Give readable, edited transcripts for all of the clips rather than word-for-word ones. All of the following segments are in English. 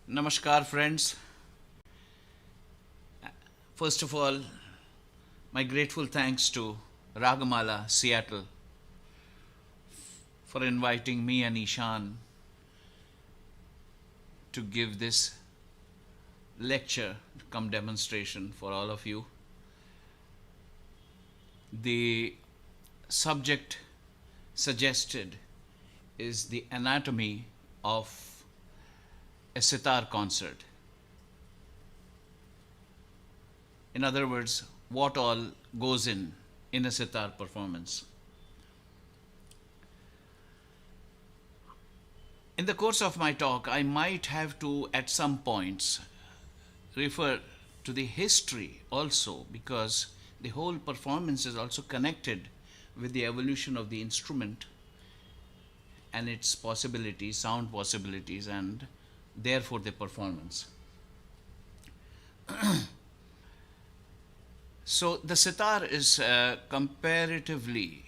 Namaskar, friends. First of all, my grateful thanks to Ragamala, Seattle, for inviting me and Ishaan to give this lecture come demonstration for all of you. The subject suggested is the anatomy of a sitar concert. In other words, what all goes in a sitar performance. In the course of my talk, I might have to, at some points, refer to the history also, because the whole performance is also connected with the evolution of the instrument and its possibilities, sound possibilities, and therefore the performance. So the sitar is comparatively,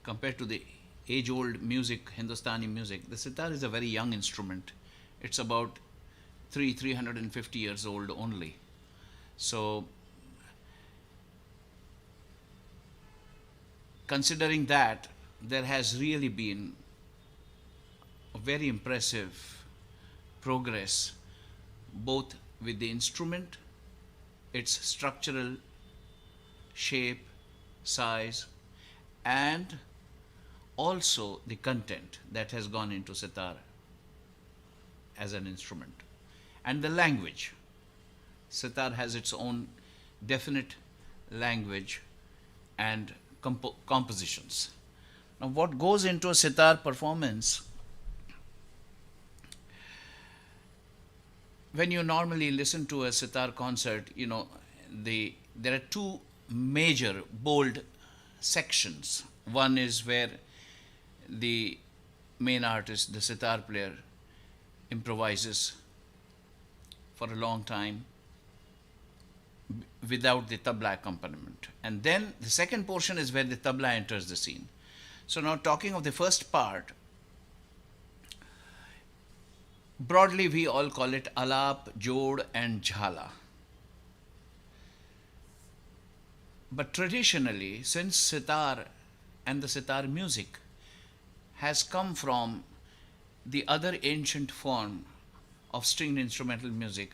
compared to the age-old music, Hindustani music, the sitar is a very young instrument. It's about 350 years old only. So considering that, there has really been a very impressive progress both with the instrument, its structural shape, size, and also the content that has gone into sitar as an instrument, and the language. Sitar has its own definite language and compositions. Now, what goes into a sitar performance? When you normally listen to a sitar concert, there are two major bold sections. One is where the main artist, the sitar player, improvises for a long time without the tabla accompaniment. And then the second portion is where the tabla enters the scene. So now, talking of the first part, broadly we all call it alap, jod, and jhala. But traditionally, since sitar and the sitar music has come from the other ancient form of stringed instrumental music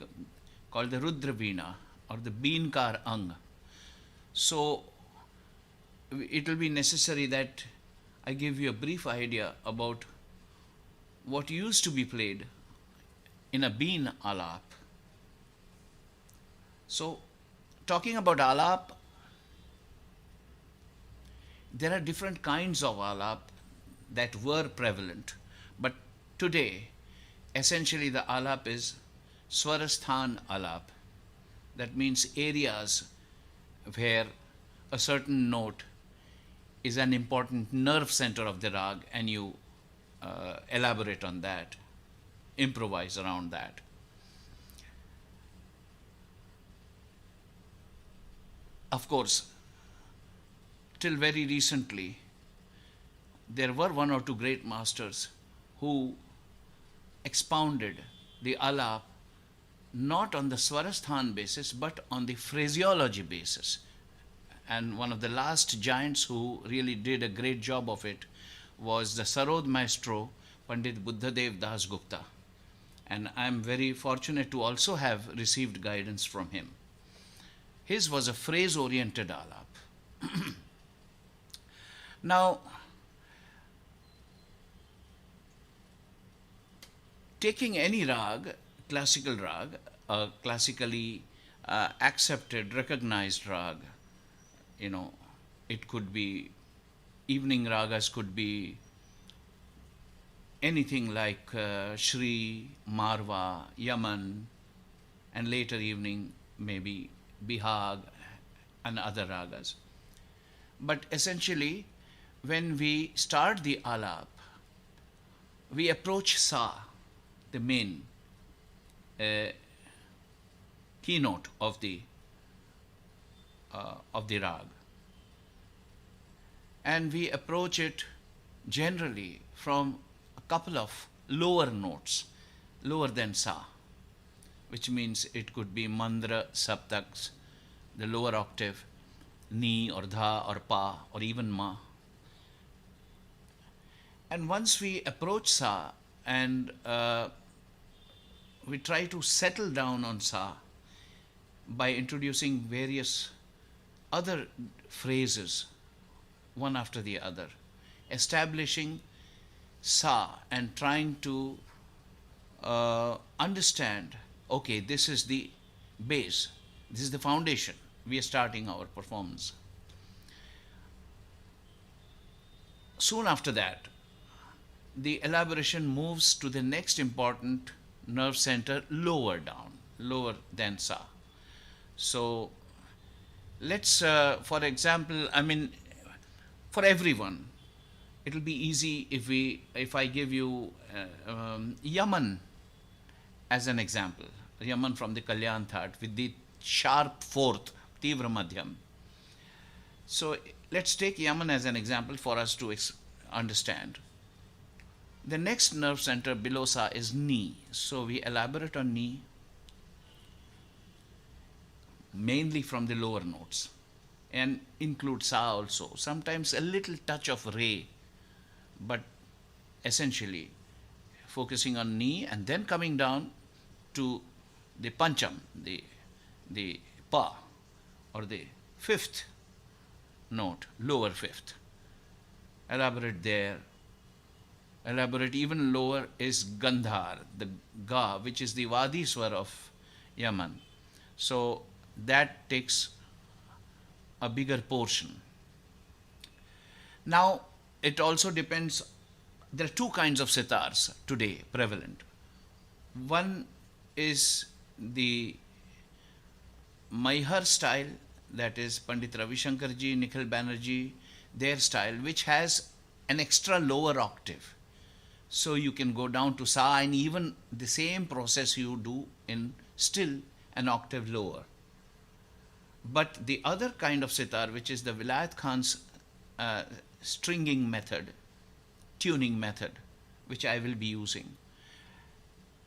called the Rudra Veena or the Beenkar Ang, so it will be necessary that I give you a brief idea about what used to be played in a Been alap. So, talking about alap, there are different kinds of alap that were prevalent, but today, essentially the alap is Swarasthan alap. That means areas where a certain note is an important nerve center of the rag, and you elaborate on that, improvise around that. Of course, till very recently, there were one or two great masters who expounded the alap not on the Swarasthan basis but on the phraseology basis. And one of the last giants who really did a great job of it was the Sarod maestro, Pandit Buddhadev Das Gupta. And I am very fortunate to also have received guidance from him. His was a phrase-oriented alap. Now, taking any rag, classical rag, classically accepted, recognized rag, it could be evening ragas, could be anything like Shri, Marwa, Yaman, and later evening maybe Bihag and other ragas. But essentially, when we start the alap, we approach sa, the main keynote of the rag, and we approach it generally from a couple of lower notes, lower than sa. which means it could be mandra saptaks, the lower octave, ni or dha or pa or even ma. And once we approach sa and we try to settle down on sa by introducing various other phrases one after the other, establishing sa and trying to understand, okay, this is the base, this is the foundation. We are starting our performance. Soon after that, the elaboration moves to the next important nerve center lower down, lower than sa. So let's, for example, I mean, for everyone, it'll be easy if I give you Yaman as an example. Yaman from the Kalyan Thaat with the sharp fourth, Tivra Madhyam. So let's take Yaman as an example for us to understand. The next nerve center below sa is Ni. So we elaborate on Ni mainly from the lower notes and include sa also. Sometimes a little touch of re, but essentially focusing on Ni and then coming down to the Pancham, the Pa or the fifth note, lower fifth. Elaborate there. Elaborate even lower is Gandhar, the Ga, which is the Vadi Swar of Yaman. So that takes a bigger portion. Now, it also depends. There are two kinds of sitars today prevalent. One is the Maihar style, that is Pandit Ravi Shankarji, Nikhil Banerjee, their style, which has an extra lower octave. So you can go down to sa and even the same process you do in still an octave lower. But the other kind of sitar, which is the Vilayat Khan's stringing method, tuning method, which I will be using,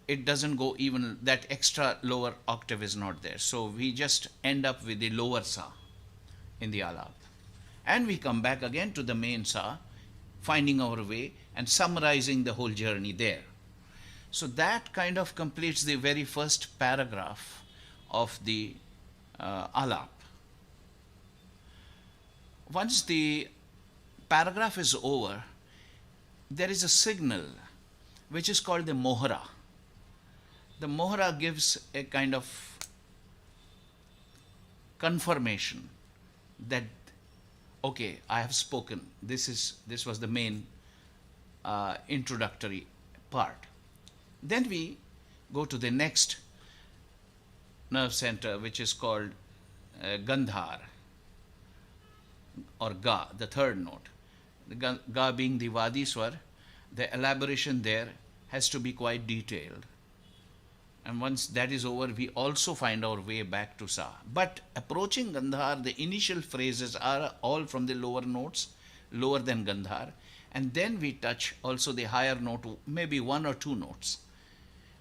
it doesn't go even, that extra lower octave is not there. So we just end up with the lower sa in the alap. And we come back again to the main sa, finding our way and summarizing the whole journey there. So that kind of completes the very first paragraph of the alap. Once the paragraph is over, there is a signal which is called the mohra. The mohra gives a kind of confirmation that, okay, I have spoken. This was the main introductory part. Then we go to the next nerve center, which is called Gandhar or Ga, the third note. The Ga being the Vadi Swar, the elaboration there has to be quite detailed. And once that is over, we also find our way back to Sa. But approaching Gandhar, the initial phrases are all from the lower notes, lower than Gandhar. And then we touch also the higher note, maybe one or two notes.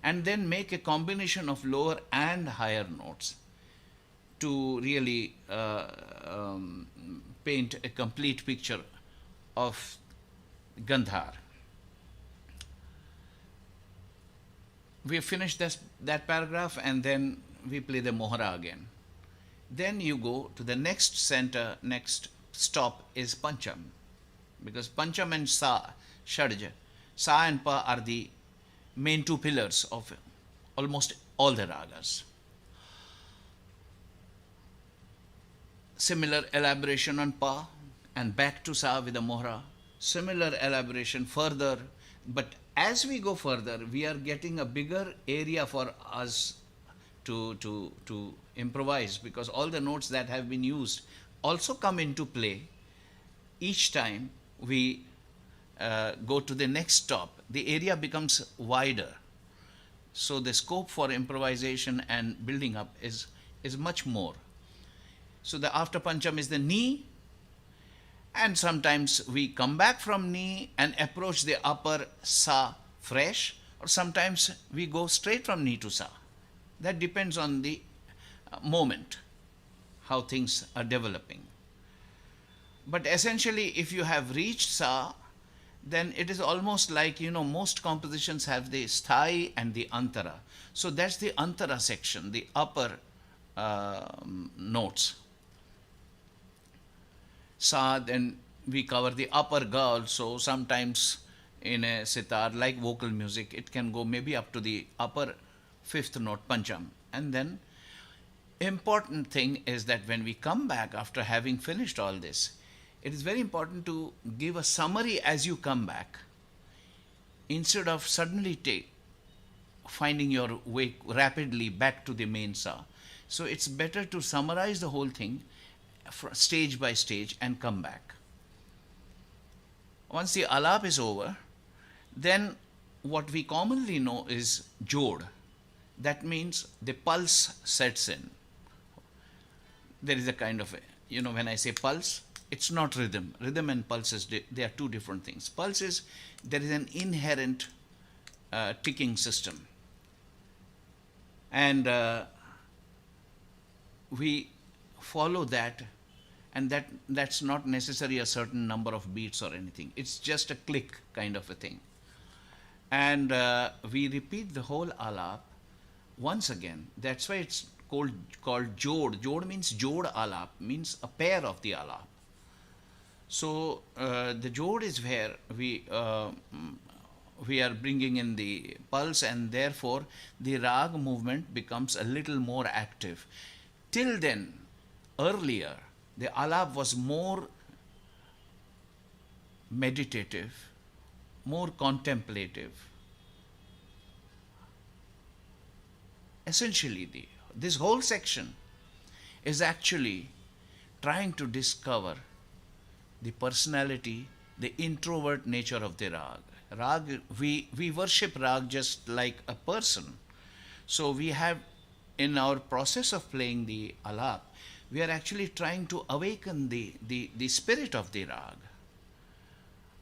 And then make a combination of lower and higher notes to really paint a complete picture of Gandhar. We have finished that paragraph and then we play the mohra again. Then you go to the next center, next stop is Pancham. Because Pancham and Sa, Shadj, Sa and Pa are the main two pillars of almost all the ragas. Similar elaboration on Pa and back to Sa with the mohra. Similar elaboration further, but as we go further, we are getting a bigger area for us to improvise, because all the notes that have been used also come into play each time we go to the next stop. The area becomes wider. So the scope for improvisation and building up is much more. So the after Pancham is the Ni, and sometimes we come back from Ni and approach the upper Sa fresh, or sometimes we go straight from Ni to Sa. That depends on the moment, how things are developing. But essentially, if you have reached sa, then it is almost like, most compositions have the sthai and the antara. So that's the antara section, the upper notes. Sa, then we cover the upper ga also. Sometimes in a sitar, like vocal music, it can go maybe up to the upper fifth note, pancham. And then, important thing is that when we come back after having finished all this, it is very important to give a summary as you come back, instead of suddenly finding your way rapidly back to the main sa. So it's better to summarize the whole thing stage by stage and come back. Once the alap is over, then what we commonly know is jod. That means the pulse sets in. There is a kind of, when I say pulse, it's not rhythm. Rhythm and pulse they are two different things. Pulse is, there is an inherent ticking system. And we follow that, and that's not necessarily a certain number of beats or anything. It's just a click kind of a thing. And we repeat the whole alap once again. That's why it's called jod. Jod means jod alap, means a pair of the alap. So the jod is where we are bringing in the pulse, and therefore the rag movement becomes a little more active. Till then, earlier, the alap was more meditative, more contemplative. Essentially, this whole section is actually trying to discover the personality, the introvert nature of the rag. Rag, we worship rag just like a person. So we have, in our process of playing the alap, we are actually trying to awaken the spirit of the rag.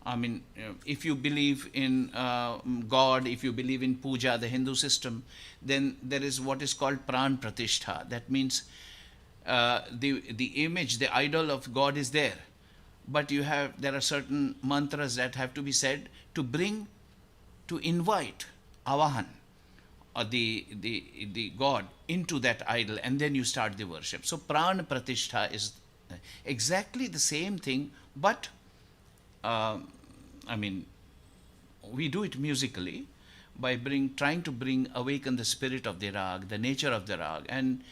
I mean, if you believe in God, if you believe in puja, the Hindu system, then there is what is called pran pratishtha. That means the image, the idol of God is there, but there are certain mantras that have to be said to invite avahan, or the God, into that idol, and then you start the worship. So pran pratishtha is exactly the same thing, but we do it musically by trying to awaken the spirit of the rag, the nature of the rag, and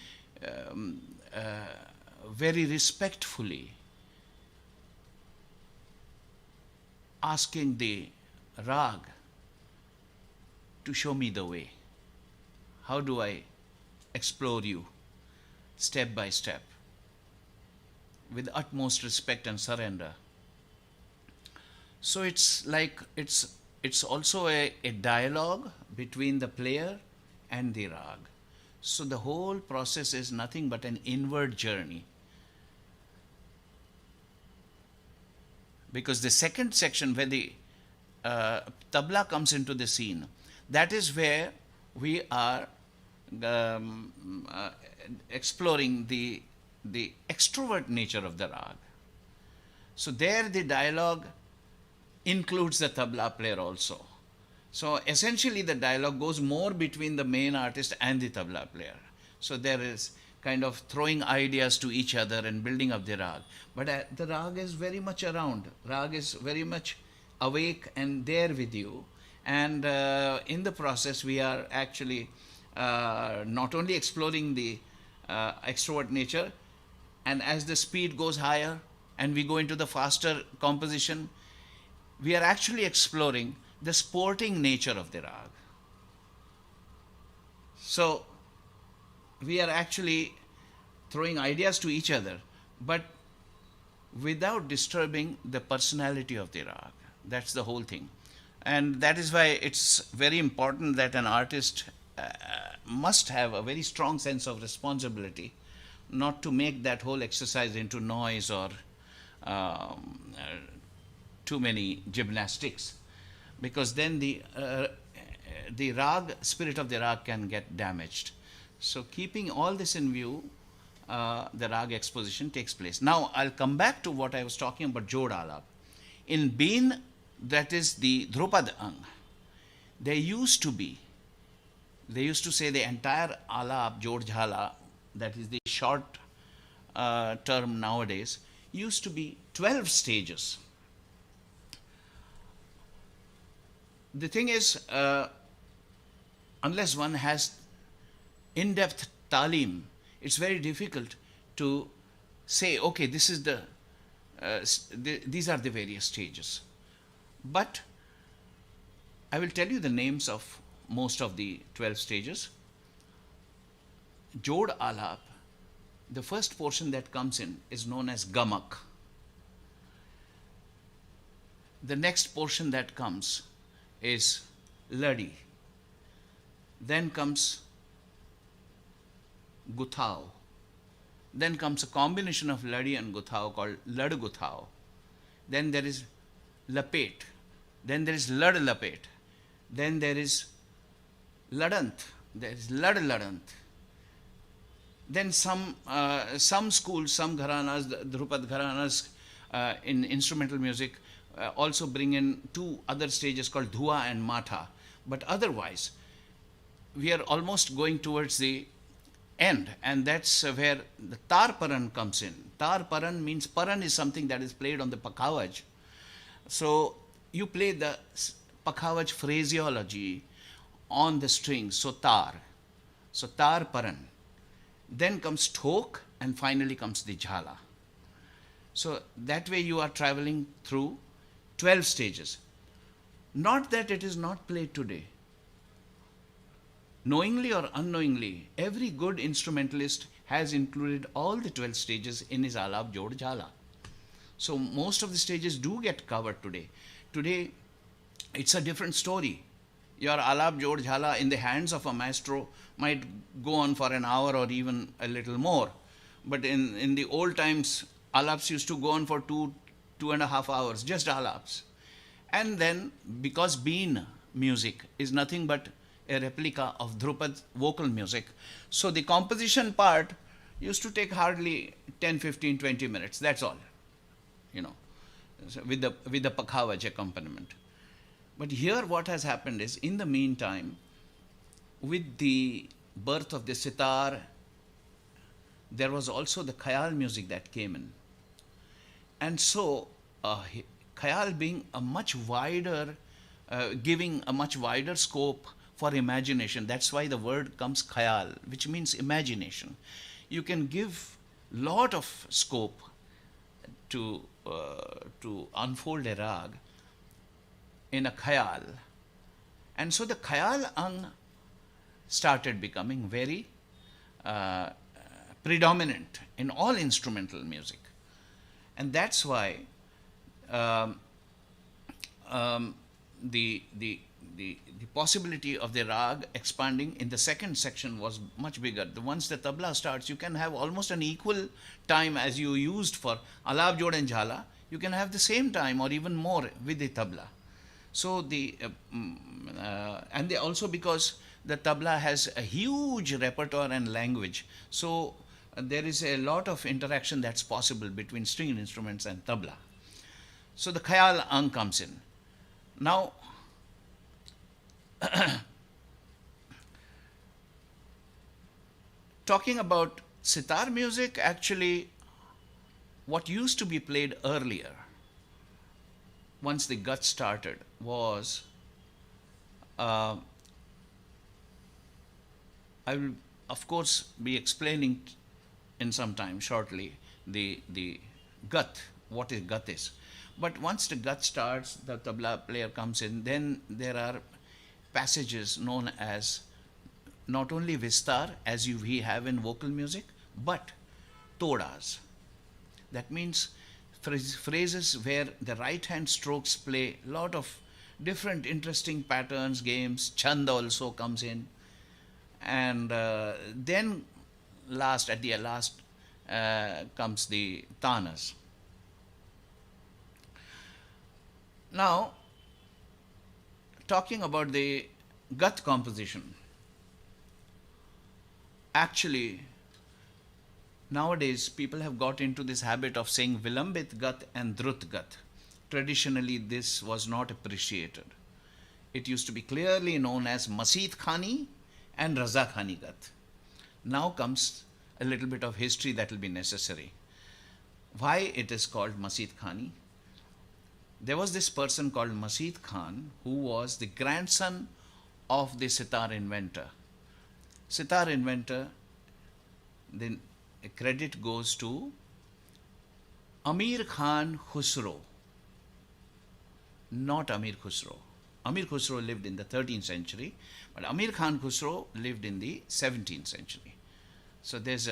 very respectfully asking the rag to show me the way. How do I explore you step by step with utmost respect and surrender? So it's like it's also a dialogue between the player and the rag. So the whole process is nothing but an inward journey. Because the second section, where the tabla comes into the scene, that is where we are exploring the extrovert nature of the rag. So there the dialogue includes the tabla player also. So essentially the dialogue goes more between the main artist and the tabla player. So there is kind of throwing ideas to each other and building up the rag. But the rag is very much around. Rag is very much awake and there with you. And in the process, we are actually not only exploring the extrovert nature, and as the speed goes higher and we go into the faster composition, we are actually exploring the sporting nature of the rag. So we are actually throwing ideas to each other, but without disturbing the personality of the rag. That's the whole thing. And that is why it's very important that an artist must have a very strong sense of responsibility, not to make that whole exercise into noise or too many gymnastics, because then the rag, spirit of the rag, can get damaged. So keeping all this in view, the rag exposition takes place. Now I'll come back to what I was talking about Jod Alap. In Been, that is the Drupad Ang, there used to be, they used to say the entire Alap, Jod Jhala, that is the short term nowadays, used to be 12 stages. The thing is, unless one has in-depth talim, it's very difficult to say, okay, this is these are the various stages. But I will tell you the names of most of the 12 stages. Jod Alap, the first portion that comes in is known as Gamak. The next portion that comes is Ladi. Then comes Guthao. Then comes a combination of Ladi and Guthao called Lad Guthao. Then there is Lapet. Then there is Lad Lapet. Then there is Ladant. There is Lad Ladant. Then some schools, some gharanas, Drupad gharanas in instrumental music also bring in two other stages called Dhua and Matha. But otherwise, we are almost going towards the end, and that's where the Tar Paran comes in. Tar Paran means Paran is something that is played on the Pakhavaj. So you play the Pakhavaj phraseology on the strings, so Tar. So Tar Paran. Then comes Thok, and finally comes the Jhala. So that way you are traveling through 12 stages. Not that it is not played today. Knowingly or unknowingly, every good instrumentalist has included all the 12 stages in his Alap Jod Jhala. So most of the stages do get covered today. Today, it's a different story. Your Alap Jod Jhala in the hands of a maestro might go on for an hour or even a little more. But in the old times, Alaps used to go on for 2.5 hours, just Alaps. And then, because Been music is nothing but a replica of Drupad vocal music, so the composition part used to take hardly 10, 15, 20 minutes. That's all, with the Pakhavaj accompaniment. But here what has happened is, in the meantime, with the birth of the Sitar, there was also the Khayal music that came in. And so, Khayal being a much wider, giving a much wider scope for imagination. That's why the word comes Khayal, which means imagination. You can give lot of scope to unfold a rag in a Khayal. And so the Khayal Ang started becoming very predominant in all instrumental music. And that's why the possibility of the rag expanding in the second section was much bigger. Once the tabla starts, you can have almost an equal time as you used for Alap, Jod and Jhala. You can have the same time or even more with the tabla. So and they also, because the tabla has a huge repertoire and language, so there is a lot of interaction that's possible between stringed instruments and tabla. So the Khayal Ang comes in. Now, talking about sitar music, actually, what used to be played earlier, once the gut started, was I will, of course, be explaining in some time shortly the gut, what is gut is. But once the gut starts, the tabla player comes in, then there are passages known as not only vistar, as we have in vocal music, but todas. That means phrases where the right hand strokes play a lot of different interesting patterns, games. Chand also comes in. And then at the last comes the tanas. Now, talking about the gut composition, Actually, nowadays people have got into this habit of saying Vilambit Gat and Drut Gat. Traditionally, this was not appreciated. It used to be clearly known as Masid Khani and Raza Khani Gat. Now comes a little bit of history that will be necessary. Why it is called Masid Khani? There was this person called Masid Khan who was the grandson of the sitar inventor. Sitar inventor, the credit goes to Amir Khan Khusro, not Amir Khusro. Amir Khusro lived in the 13th century, but Amir Khan Khusro lived in the 17th century. So there's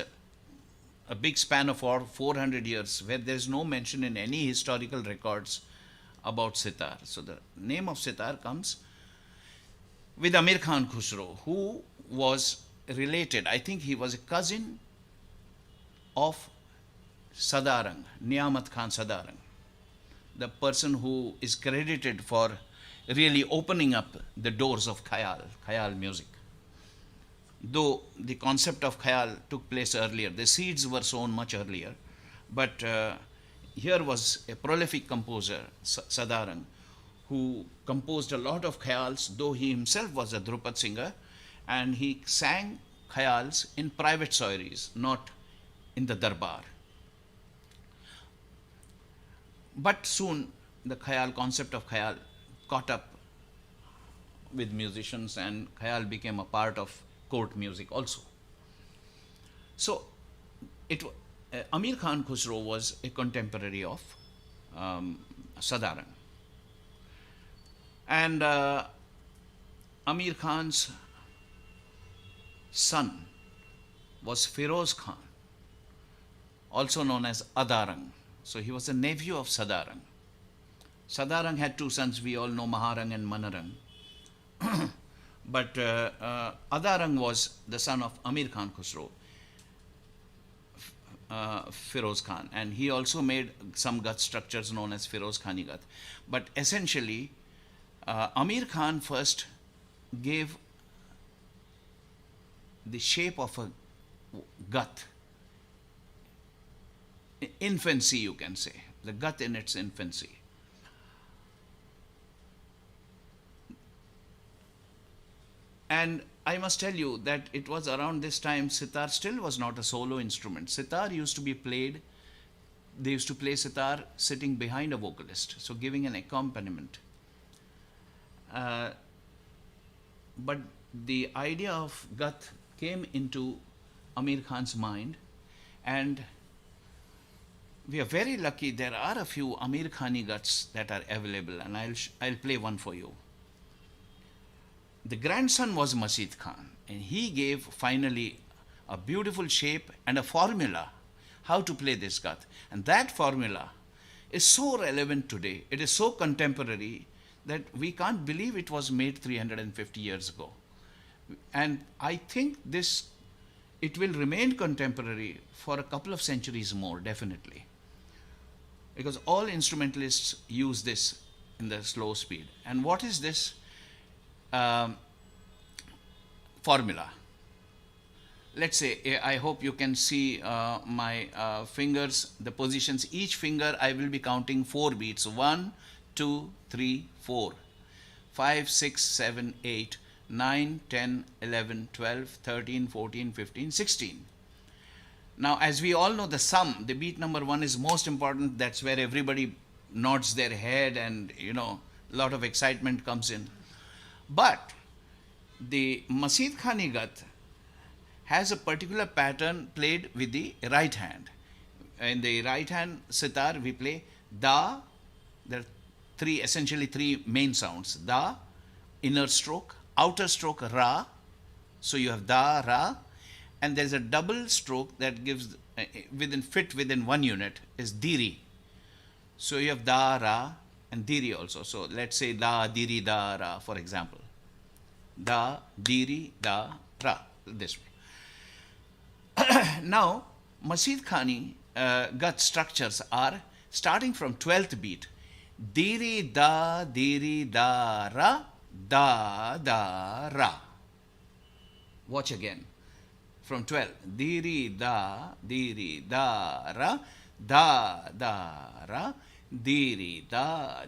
a big span of 400 years where there's no mention in any historical records about sitar. So the name of sitar comes with Amir Khan Khusro, who was related, I think he was a cousin of Sadarang, Niyamat Khan Sadarang, the person who is credited for really opening up the doors of khayal music. Though the concept of khayal took place earlier, the seeds were sown much earlier, but here was a prolific composer, Sadarang, who composed a lot of khayals, though he himself was a Drupad singer, and he sang khayals in private soirees, not in the darbar. But soon the concept of khayal caught up with musicians, and khayal became a part of court music also. So Amir Khan Khusro was a contemporary of Sadarang. And Amir Khan's son was Firoz Khan, also known as Adarang. So he was a nephew of Sadarang. Sadarang had two sons, we all know, Maharang and Manarang. But Adarang was the son of Amir Khan Khusro, Firoz Khan, and he also made some Gat structures known as Firoz Khani Gat. But essentially, Amir Khan first gave the shape of a Gat, infancy you can say, the Gat in its infancy. And I must tell you that it was around this time sitar still was not a solo instrument. Sitar used to be played, they used to play sitar sitting behind a vocalist, so giving an accompaniment. But the idea of Gat came into Amir Khan's mind, and we are very lucky there are a few Amir Khani Gats that are available, and I'll play one for you. The grandson was Masid Khan, and he gave finally a beautiful shape and a formula how to play this Gat. And that formula is so relevant today, it is so contemporary that we can't believe it was made 350 years ago. And I think it will remain contemporary for a couple of centuries more, definitely. Because all instrumentalists use this in the slow speed. And what is this formula? Let's say, I hope you can see my fingers, the positions. Each finger I will be counting 4 beats. 1, 2, 3, 4, 5, 6, 7, 8, 9, 10, 11, 12, 13, 14, 15, 16. Now, as we all know, the sum, the beat number 1 is most important. That's where everybody nods their head and, a lot of excitement comes in. But the Masid Khani Gat has a particular pattern played with the right hand. In the right hand sitar, we play da. There are essentially three main sounds. Da, inner stroke, outer stroke, ra. So you have da, ra, and there's a double stroke that gives fit within one unit is diri. So you have da, ra, and diri also. So let's say da, diri, da, ra, for example. Da, diri, da, ra, this way. Now, Masid Khani Gat structures are starting from 12th beat. Diri, da, ra, da, ra. Watch again. from 12. Diri da ra, da ra, diri da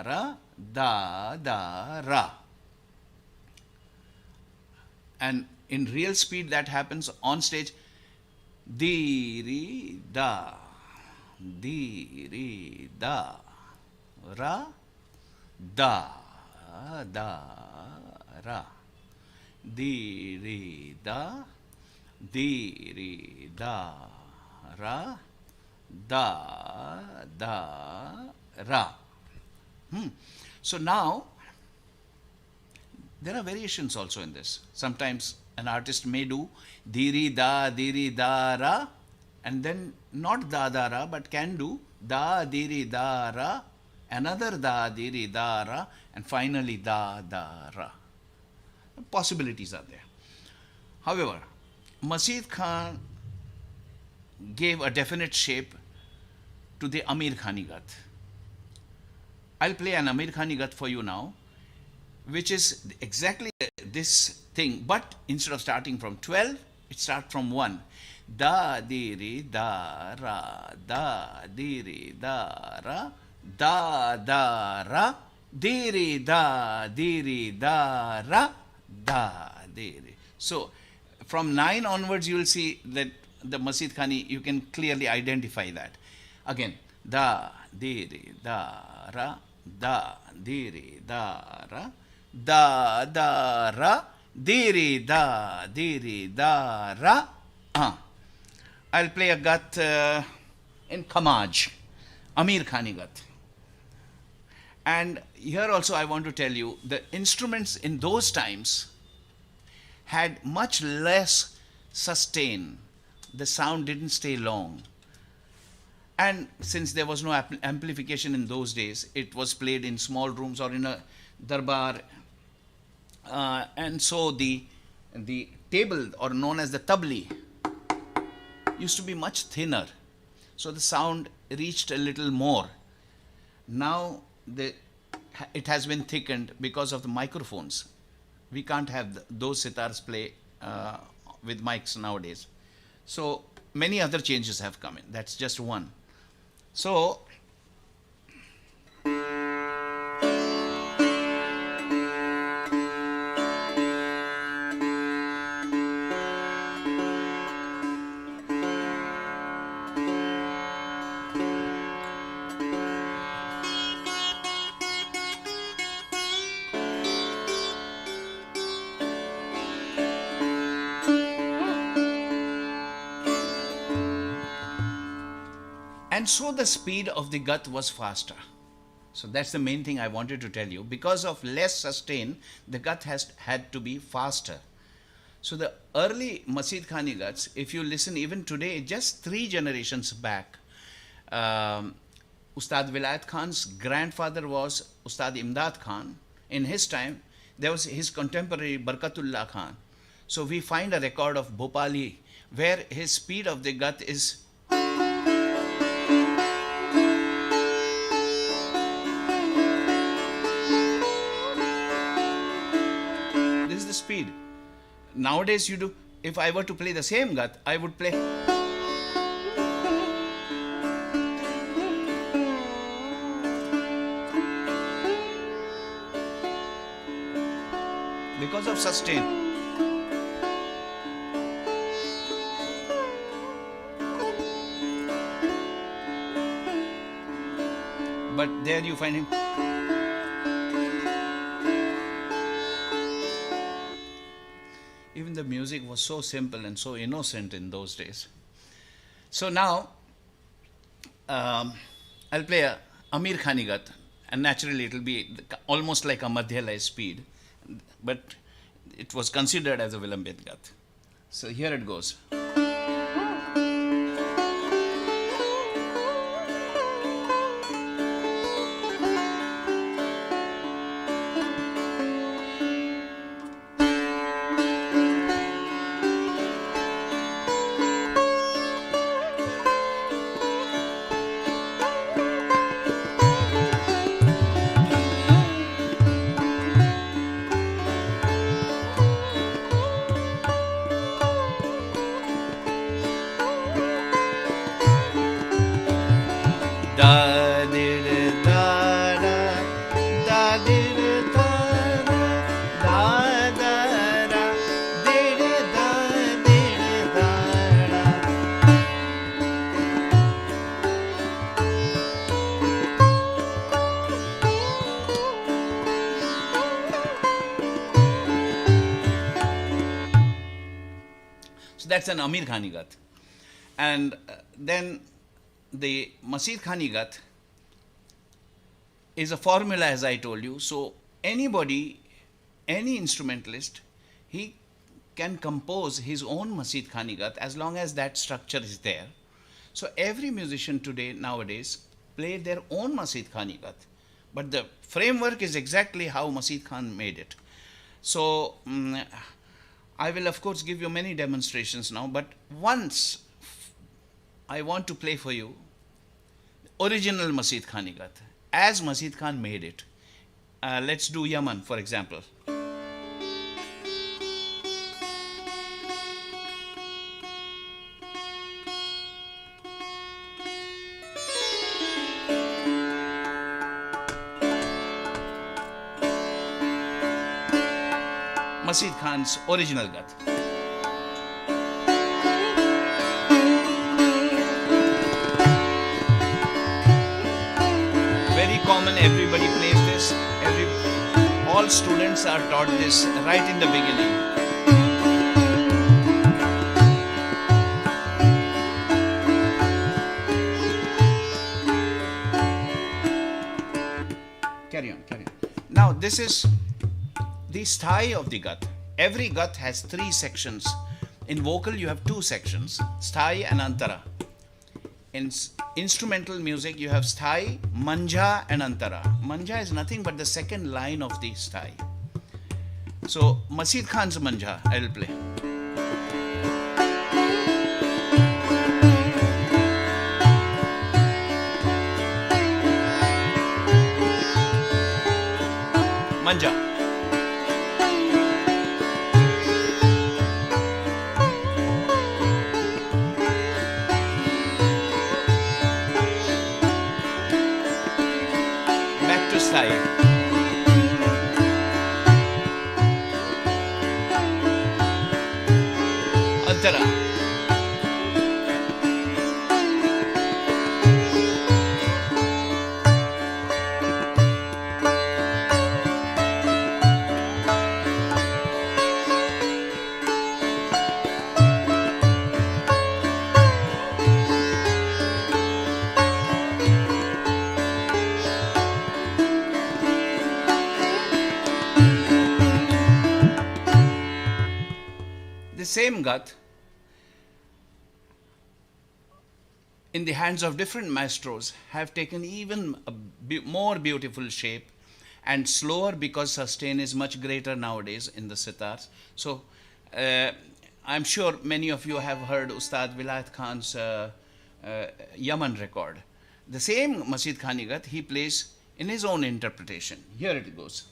ra, da ra. And in real speed that happens on stage. Diri da ra, da ra, diri da ra, da ra. So now there are variations also in this. Sometimes an artist may do diri da ra, and then not da ra, but can do da diri da ra, another da diri da ra, and finally da ra. Possibilities are there. However, Masjid Khan gave a definite shape to the Amir Khani Gat. I'll play an Amir Khani Gat for you now, which is exactly this thing, but instead of starting from 12, it starts from 1. Da diri da ra, da diri da ra, da ra, diri da ra, da diri. So from 9 onwards, you will see that the Masjid Khani, you can clearly identify that. Again, da diri da ra, da diri da ra, da ra, diri da ra. I'll play a gat in Khamaj, Amir Khani Gat. And here also I want to tell you, the instruments in those times had much less sustain. The sound didn't stay long. And since there was no amplification in those days, it was played in small rooms or in a darbar. And so the table, or known as the tabli, used to be much thinner. So the sound reached a little more. Now it has been thickened because of the microphones. We can't have those sitars play with mics nowadays. So many other changes have come in. That's just one. So and so the speed of the gat was faster. So that's the main thing I wanted to tell you. Because of less sustain, the gat had to be faster. So the early Masjid Khani gats, if you listen even today, just 3 generations back, Ustad Vilayat Khan's grandfather was Ustad Imdad Khan. In his time, there was his contemporary Barkatullah Khan. So we find a record of Bhopali where his speed of the gat is speed. Nowadays you do, if I were to play the same gat, I would play because of sustain. But there you find him. Even the music was so simple and so innocent in those days. So now, I'll play a Amir Khani Gat, and naturally it will be almost like a Madhyalaya speed, but it was considered as a Vilambit Gat. So here it goes. So that's an Amir Khani Gat. And then the Masjid Khani Gat is a formula, as I told you. So anybody, any instrumentalist, he can compose his own Masjid Khani Gat as long as that structure is there. So every musician today, nowadays, play their own Masjid Khani Gat. But the framework is exactly how Masjid Khan made it. So I will of course give you many demonstrations now, but once I want to play for you original Masjid Khani Gat, as Masjid Khan made it. Let's do Yaman, for example. Masjid Khan's original Gat. Very common, everybody plays this. All students are taught this right in the beginning. Carry on, carry on. Now this is the sthai of the Gat. Every Gat has 3 sections. In vocal you have 2 sections, sthai and antara. In instrumental music you have sthai, manja and antara. Manja is nothing but the second line of the sthai. So Masjid Khan's manja I will play. Manja. Antara. The same Gat in the hands of different maestros have taken even a more beautiful shape and slower, because sustain is much greater nowadays in the sitars. So I'm sure many of you have heard Ustad Vilayat Khan's Yaman record. The same Masjid Khani Gat he plays in his own interpretation. Here it goes.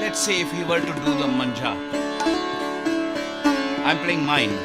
Let's say if he were to do the manja. I'm playing mine.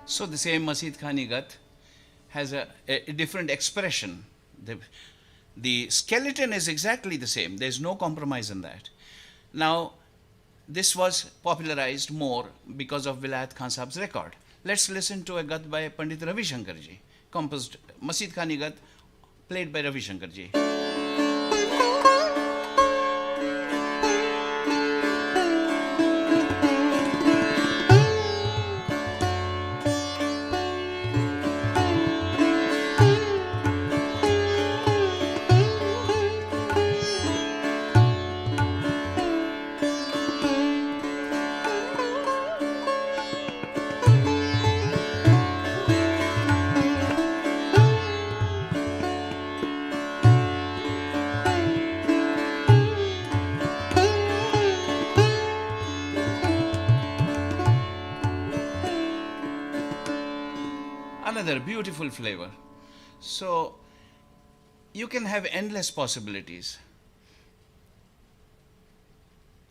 So the same Masjid Khani Gat has a different expression. The skeleton is exactly the same. There's no compromise in that. Now, this was popularized more because of Vilayat Khan Sahib's record. Let's listen to a Gat by Pandit Ravi Shankar ji, composed Masjid Khani Gat, played by Ravi Shankar ji. Another beautiful flavor. So you can have endless possibilities.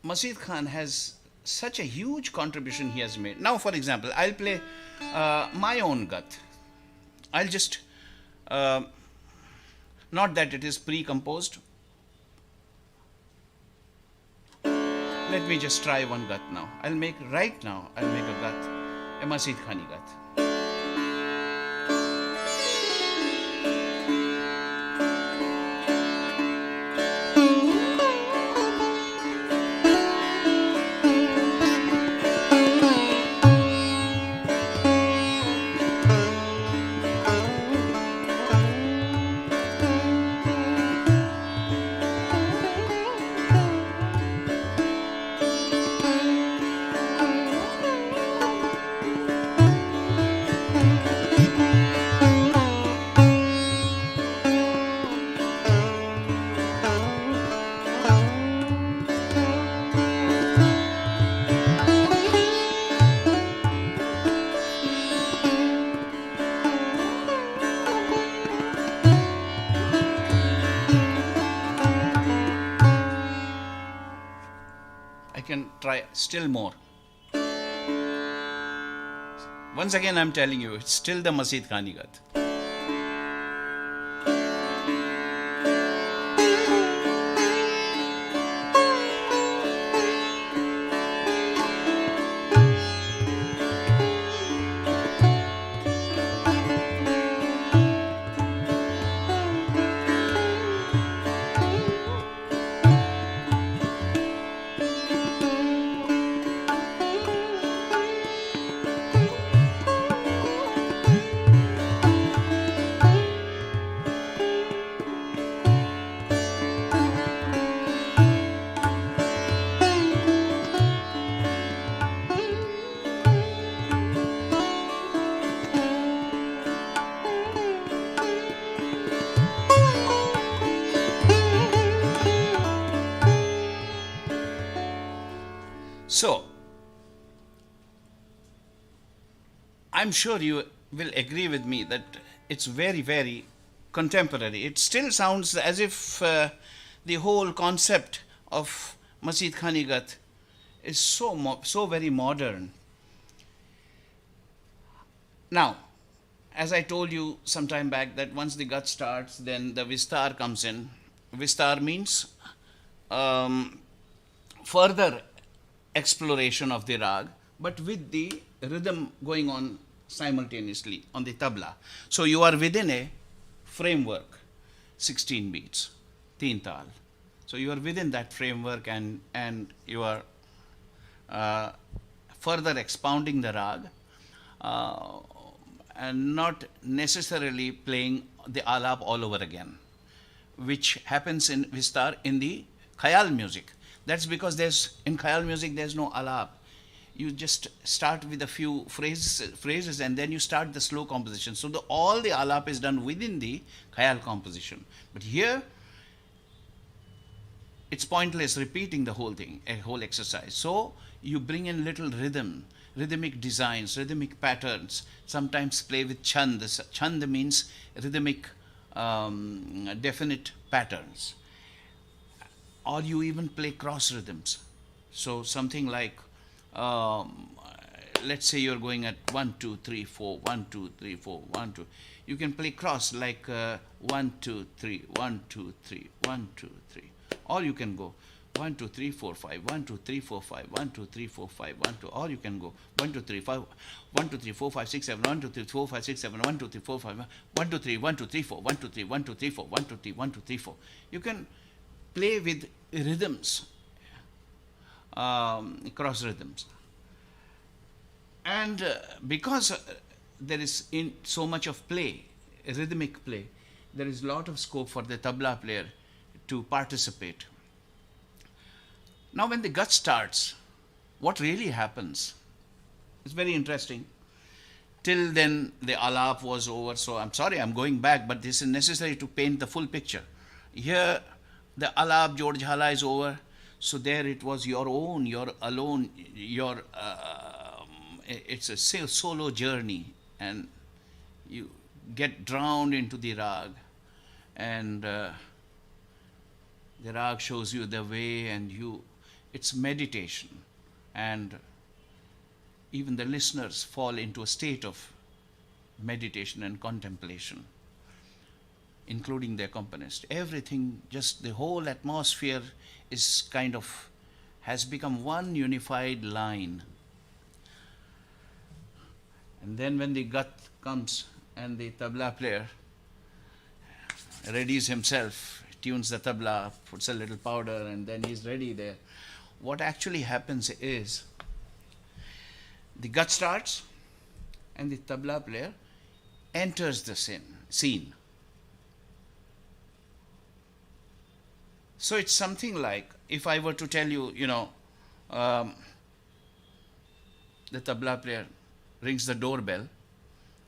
Masjid Khan has such a huge contribution he has made. Now, for example, I'll play my own gat. I'll just, uh, not that it is pre-composed. Let me just try one gat now. Right now, I'll make a gat, a Masjid Khani gat. I can try still more. Once again, I'm telling you, it's still the Masjid Khani gat. So, I'm sure you will agree with me that it's very, very contemporary. It still sounds as if the whole concept of Masjid Khani gat is so very modern. Now, as I told you some time back, that once the gat starts, then the Vistar comes in. Vistar means further exploration of the rag, but with the rhythm going on simultaneously on the tabla. So you are within a framework, 16 beats, teen tal. So you are within that framework, and you are further expounding the rag, and not necessarily playing the alap all over again, which happens in Vistar in the khayal music. That's because in khayal music there's no alap. You just start with a few phrases and then you start the slow composition. So all the alap is done within the khayal composition. But here, it's pointless repeating the whole thing, a whole exercise. So you bring in little rhythmic designs, rhythmic patterns. Sometimes play with chand. Chand means rhythmic, definite patterns. Or you even play cross rhythms. So something like, let's say you're going at 1, 2, 3, 4, 1, 2, 3, 4, 1, 2. You can play cross like 1, 2, 3, 1, 2, 3, 1, 2, 3. Or you can go 1, 2, 3, 4, 5, 1, 2, 3, 4, 5, 1, 2, 3, 4, 5, 1, 2. Or you can go 1, 2, 3, 5, 1, 2, 3, 4, 5, 6, 7, 1, 2, 3, 4, 5, 6, 7, 1, 2, 3, 4, 5, 1, 2, 3, 1, 2, 3, 4, 1, 2, 3, 1, 2, 3, 4, 1, 2, 3, 1, 2, 3, 4. You can play with rhythms, cross rhythms. And because there is in so much of play, rhythmic play, there is a lot of scope for the tabla player to participate. Now when the gut starts, what really happens? It's very interesting. Till then the alap was over, so I'm sorry, I'm going back, but this is necessary to paint the full picture. Here the alap Jod Jhala is over, so there it was your own, your alone, your it's a solo journey, and You get drowned into the rag, and the rag shows you the way, and it's meditation. And even the listeners fall into a state of meditation and contemplation, including the accompanist. Everything, just the whole atmosphere is has become one unified line. And then when the gut comes and the tabla player readies himself, tunes the tabla, puts a little powder, and then he's ready there. What actually happens is the gut starts and the tabla player enters the scene. So it's something like, if I were to tell you, the tabla player rings the doorbell,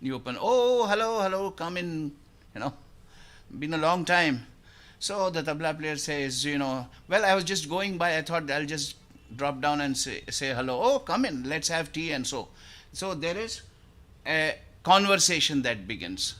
you open, oh, hello, hello, come in, been a long time. So the tabla player says, well, I was just going by, I thought I'll just drop down and say hello. Oh, come in, let's have tea, and so. So there is a conversation that begins.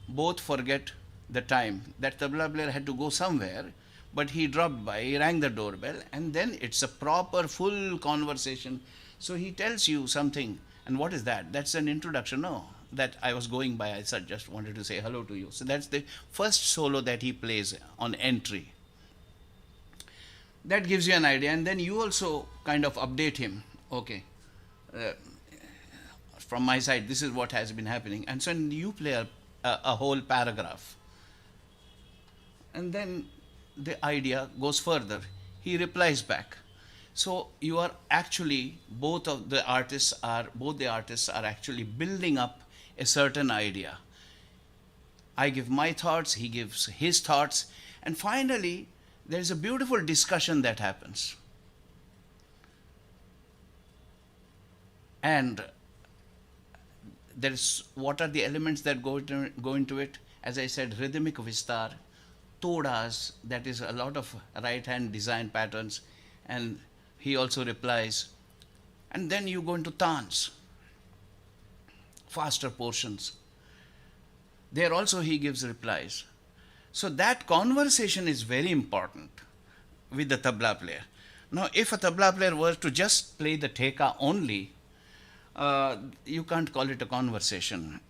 Both forget the time. That tabla player had to go somewhere, but he dropped by, he rang the doorbell, and then it's a proper, full conversation. So he tells you something. And what is that? That's an introduction. No, that I was going by, I just wanted to say hello to you. So that's the first solo that he plays on entry. That gives you an idea, and then you also kind of update him. Okay, from my side, this is what has been happening. And so you play a whole paragraph. And then the idea goes further. He replies back. So you are actually, both the artists are actually building up a certain idea. I give my thoughts, he gives his thoughts, and finally there's a beautiful discussion that happens. And what are the elements that go into it? As I said, rhythmic vistar, todas, that is a lot of right hand design patterns, and he also replies. And then you go into tans, faster portions. There also he gives replies. So that conversation is very important with the tabla player. Now, if a tabla player were to just play the theka only, you can't call it a conversation.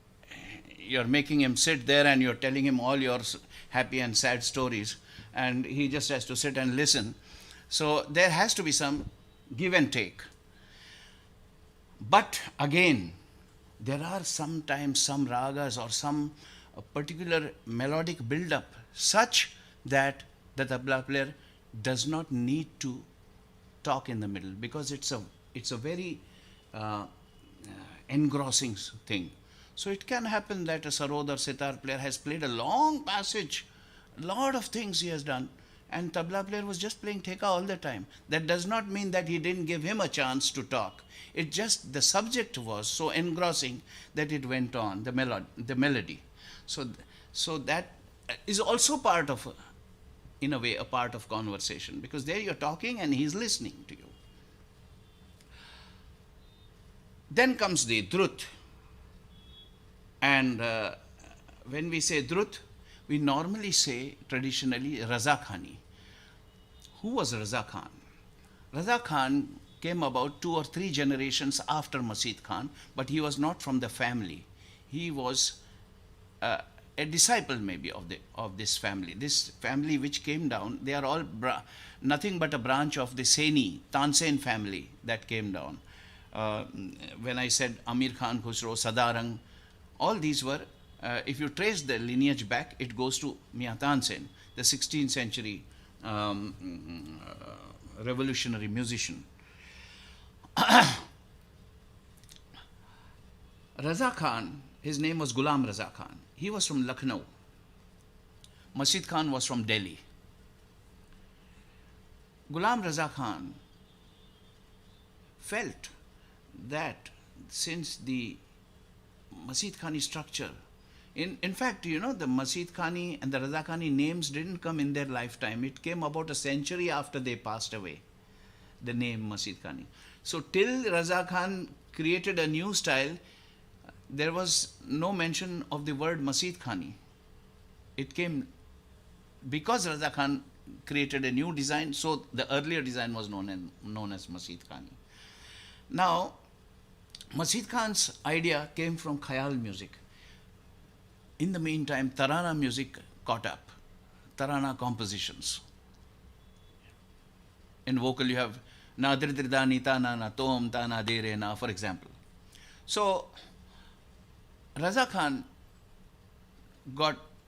You're making him sit there and you're telling him all your happy and sad stories, and he just has to sit and listen. So there has to be some give and take. But again, there are sometimes some ragas or some particular melodic build-up such that the tabla player does not need to talk in the middle, because it's a very engrossing thing. So it can happen that a sarod or sitar player has played a long passage, a lot of things he has done, and tabla player was just playing theka all the time. That does not mean that he didn't give him a chance to talk. It just, the subject was so engrossing that it went on, the melody. So that is also part of, in a way, a part of conversation, because there you're talking and he's listening to you. Then comes the drut. And when we say drut, we normally say traditionally Raza Khani. Who was Raza Khan? Raza Khan came about 2 or 3 generations after Masjid Khan, but he was not from the family. He was a disciple maybe of this family. This family which came down, they are all nothing but a branch of the Seni, Tansen family that came down. When I said Amir Khan, Khusro, Sadarang, all these were, if you trace the lineage back, it goes to Mian Tansen, the 16th century revolutionary musician. Raza Khan, his name was Ghulam Raza Khan. He was from Lucknow. Masjid Khan was from Delhi. Ghulam Raza Khan felt that since the Masjid Khani structure, in fact, the Masjid Khani and the Raza Khani names didn't come in their lifetime. It came about a century after they passed away, the name Masjid Khani. So till Raza Khan created a new style, there was no mention of the word Masjid Khani. It came because Raza Khan created a new design, so the earlier design was known as Masjid Khani. Now, Masjid Khan's idea came from Khayal music. In the meantime, Tarana music caught up, Tarana compositions. In vocal, you have Na dir dir da ni ta na na tom ta na de re na, for example. So, Raza Khan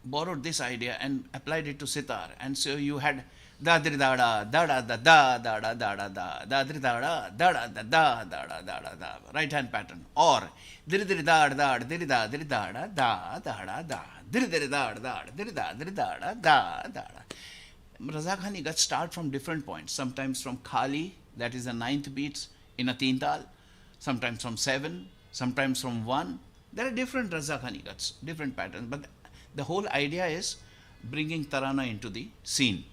borrowed this idea and applied it to sitar, and so you had da dir da da da da da da da da da da da da dir da da da da da da da da da da, right hand pattern, or dir dir da da dir da da da da da da dir dir da da dir da da da da. Raza Khani got start from different points, sometimes from Khali, that is the ninth beats in a teen tal, sometimes from 7, sometimes from 1. There are different Raza Khani guts, different patterns, but the whole idea is bringing Tarana into the scene.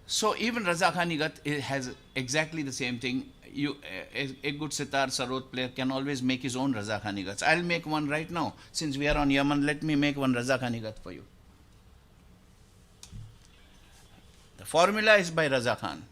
So even Raza Khani Gat has exactly the same thing. A good sitar sarod player can always make his own Raza Khani Gats. I'll make one right now. Since we are on Yaman, let me make one Raza Khani Gat for you. The formula is by Raza Khan.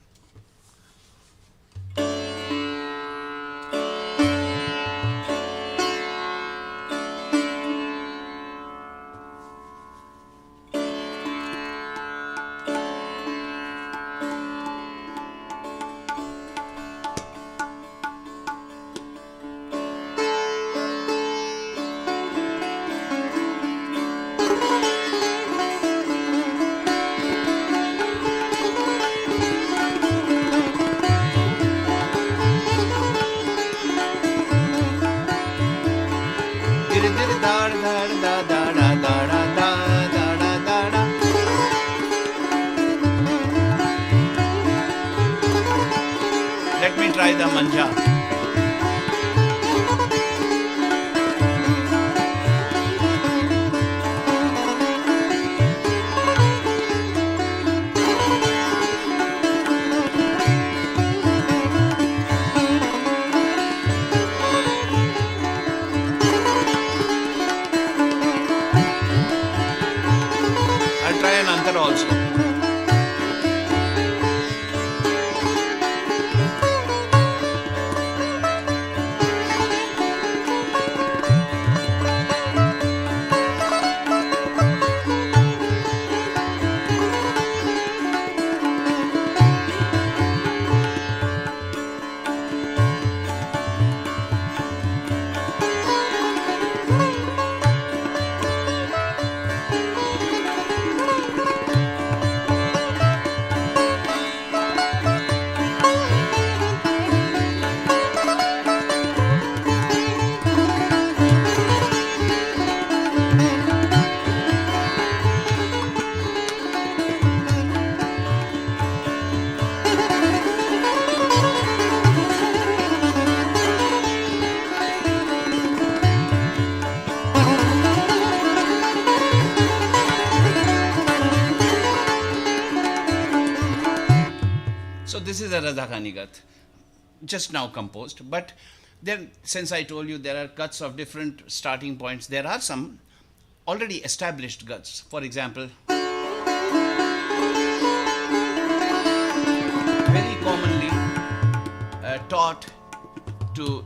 Let me try the manja. I'll try an antar also. So this is a Raza Khani Gat, just now composed. But then, since I told you there are guts of different starting points, there are some already established guts. For example, very commonly taught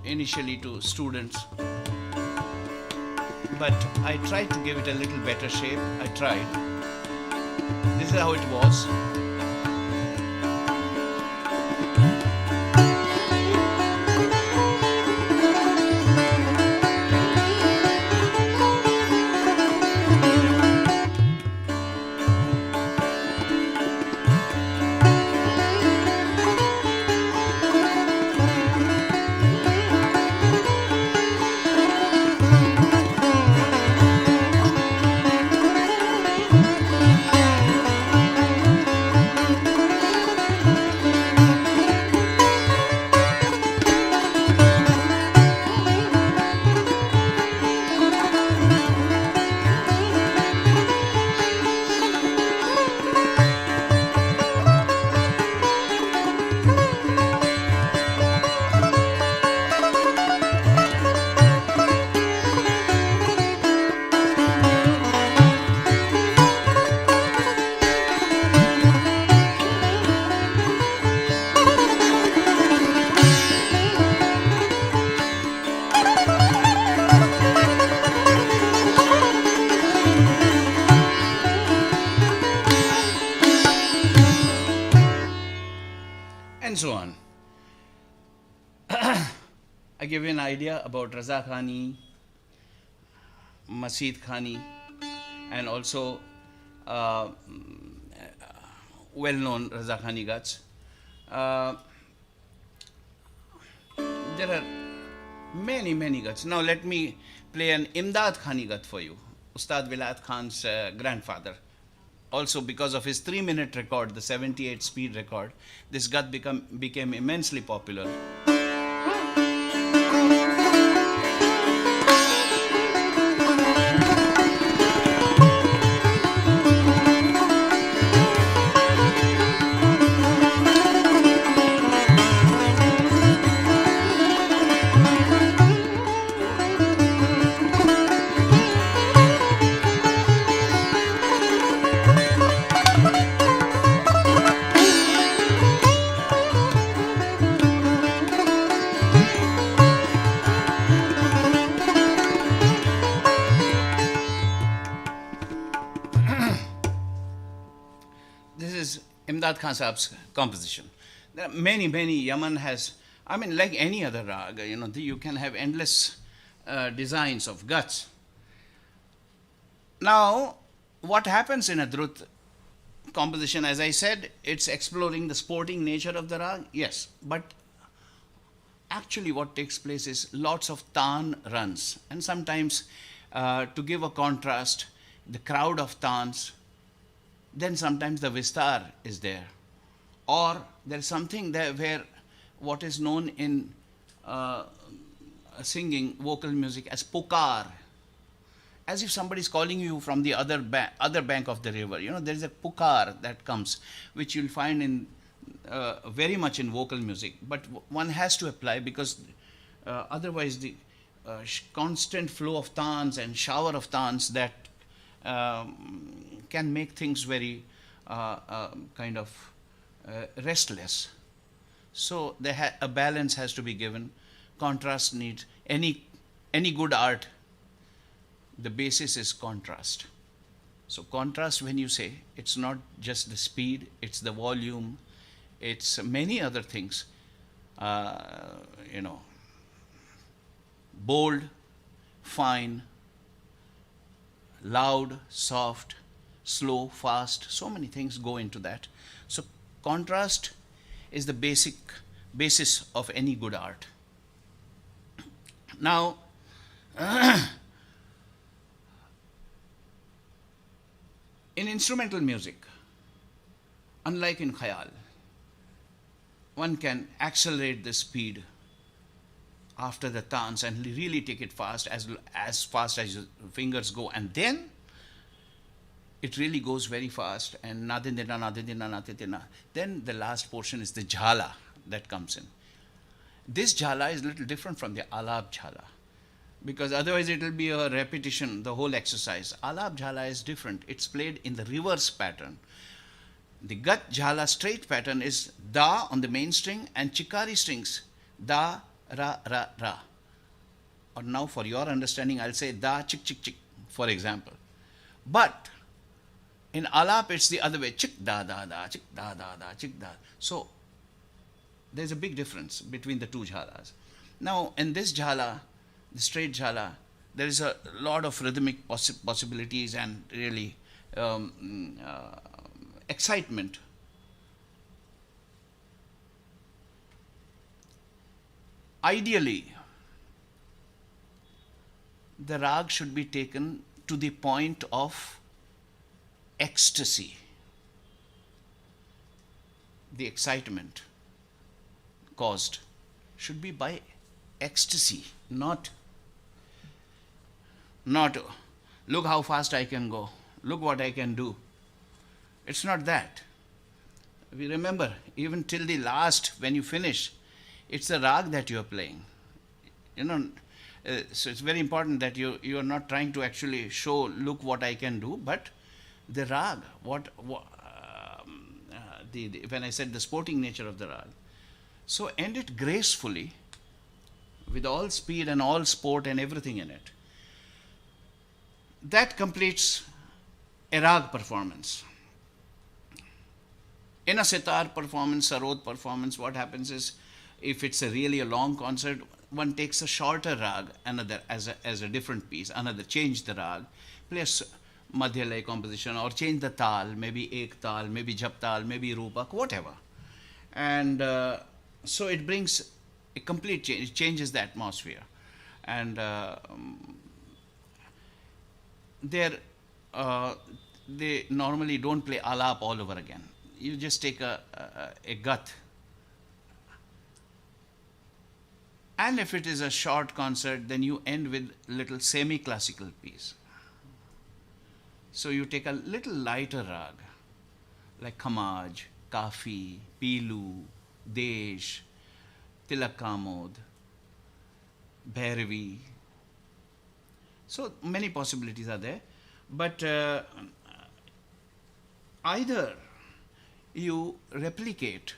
initially to students, but I tried to give it a little better shape. I tried. This is how it was. I give you an idea about Raza Khani, Masid Khani, and also uh, well-known Raza Khani Ghats. Uh, there are many, many Ghats. Now let me play an Imdad Khani Ghat for you, Ustad Vilayat Khan's grandfather. Also, because of his 3-minute record, the 78 speed record, this Ghat became immensely popular. This is Imdad Khan Saab's composition. There are many, many. Yaman has, I mean, like any other rag, you can have endless designs of guts. Now, what happens in a Drut composition, as I said, it's exploring the sporting nature of the rag, yes, but actually what takes place is lots of tan runs, and sometimes to give a contrast, the crowd of tans, then sometimes the vistar is there, or there's something there where what is known in singing vocal music as pukar, as if somebody is calling you from the other bank of the river. There is a pukar that comes, which you'll find in very much in vocal music, but one has to apply because otherwise the constant flow of tans and shower of tans that can make things very kind of restless. So a balance has to be given. Contrast needs any good art. The basis is contrast. So contrast, when you say, it's not just the speed, it's the volume, it's many other things. Bold, fine, loud, soft, slow, fast, so many things go into that. So contrast is the basis of any good art. Now, in instrumental music, unlike in khayal, one can accelerate the speed after the tans and really take it fast, as fast as your fingers go, and then it really goes very fast, and nadindina, nadindina, nadindina. Then the last portion is the jhala that comes in. This jhala is a little different from the alab jhala, because otherwise it will be a repetition, the whole exercise. Alab jhala is different. It's played in the reverse pattern. The gut jhala straight pattern is da on the main string and chikari strings, da, ra, ra, ra. Or now for your understanding, I'll say da, chik, chik, chik, for example. But in alap, it's the other way, chik, da, da, da, chik, da, da, da, chik, da. So there's a big difference between the two jhalas. Now, in this jhala, the straight jhala, there is a lot of rhythmic possibilities and really excitement. Ideally, the rag should be taken to the point of ecstasy, the excitement caused should be by ecstasy, not look how fast I can go, look what I can do. It's not that. We remember, even till the last, when you finish, it's the rag that you're playing. So it's very important that you are not trying to actually show, look what I can do, but the rag, when I said the sporting nature of the rag. So end it gracefully with all speed and all sport and everything in it. That completes a rag performance. In a sitar performance, sarod performance, what happens is, if it's really a long concert, one takes a shorter rag, another as a different piece, another change the rag, play a madhya lay composition, or change the tal, maybe ek tal, maybe jap tal, maybe rupak, whatever. And so it brings a complete change, it changes the atmosphere. And there, they normally don't play alap all over again. You just take a gut. And if it is a short concert, then you end with little semi-classical piece. So you take a little lighter rag, like Khamaj, Kafi, Pilu, Desh, Tilak Kamod, Bhairavi. So many possibilities are there. But either you replicate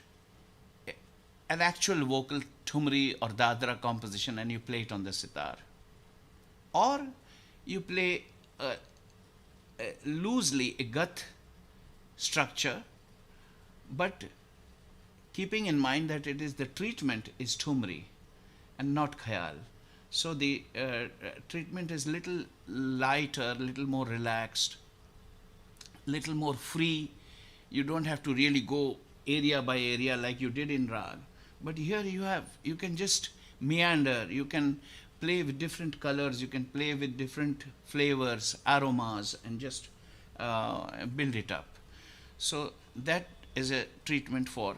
an actual vocal thumri or dadra composition and you play it on the sitar, or you play loosely a gat structure, but keeping in mind that it is the treatment is thumri and not khayal. So the treatment is little lighter, little more relaxed, little more free. You don't have to really go area by area like you did in rag. But here you can just meander, you can play with different colors, you can play with different flavors, aromas, and just build it up. So that is a treatment for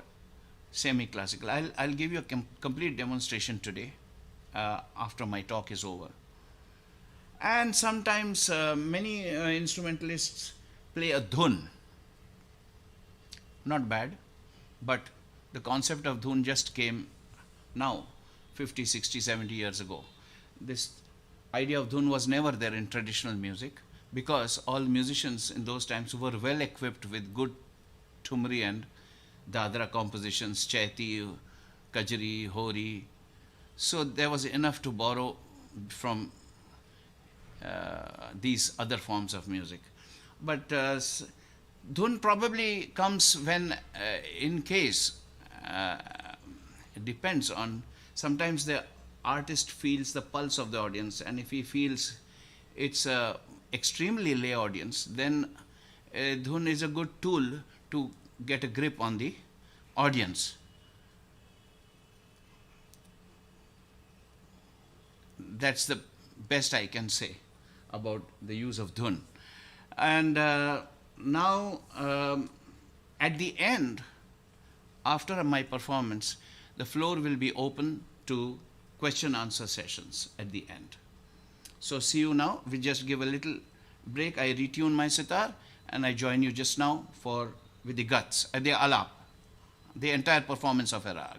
semi-classical. I'll give you a complete demonstration today after my talk is over. And sometimes many instrumentalists play a dhun. Not bad, but the concept of dhun just came now, 50, 60, 70 years ago. This idea of dhun was never there in traditional music, because all musicians in those times were well equipped with good thumri and dadra compositions, chaiti, kajri, hori. So there was enough to borrow from these other forms of music. But dhun probably comes when, in case, it depends on, sometimes the artist feels the pulse of the audience, and if he feels it's a extremely lay audience, then dhun is a good tool to get a grip on the audience. That's the best I can say about the use of dhun. And now, at the end, after my performance, the floor will be open to question-answer sessions at the end. So see you now. We just give a little break. I retune my sitar and I join you just now with the guts, the alap, the entire performance of a rag.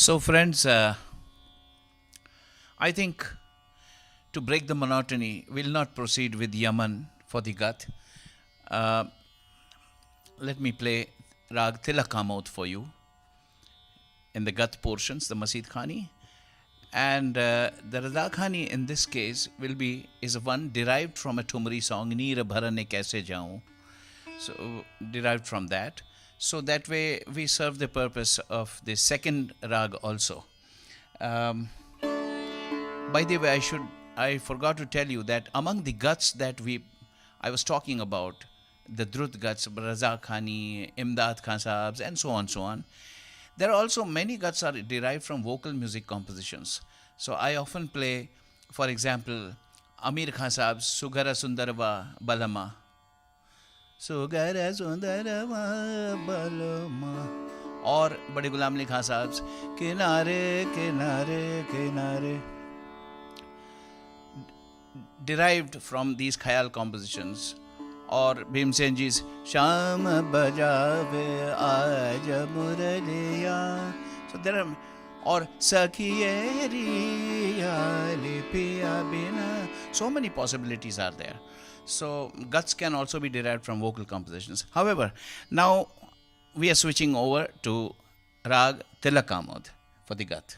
So, friends, I think to break the monotony, we'll not proceed with Yaman for the Gat. Uh, Let me play Rag Tilakamot for you in the Gat portions, the Masid Khani. And the Raza Khani in this case is one derived from a Tumri song, Neer Bharane Kaise Jaun. So, derived from that. So, that way we serve the purpose of the second Rag also. Um, by the way, I forgot to tell you that among the guts that I was talking about, the Drut guts, Raza Khani, Imdad Khan Sahabs, and so on. There are also many guts are derived from vocal music compositions. So I often play, for example, Amir Khan Sahab's Sugara Sundarva Balama. Sugara Sundarva Balama. Or Bade Gulam Ali Khan Sahab's Kinare, Kinare, Kinare. Derived from these khayal compositions, or Bhimsen ji's Sham Bajave Aaj Muraliya. So there are, or Sakhiyeri Lipiya Bina. So many possibilities are there. So guts can also be derived from vocal compositions. However, now we are switching over to Rag Tilakamod for the gut.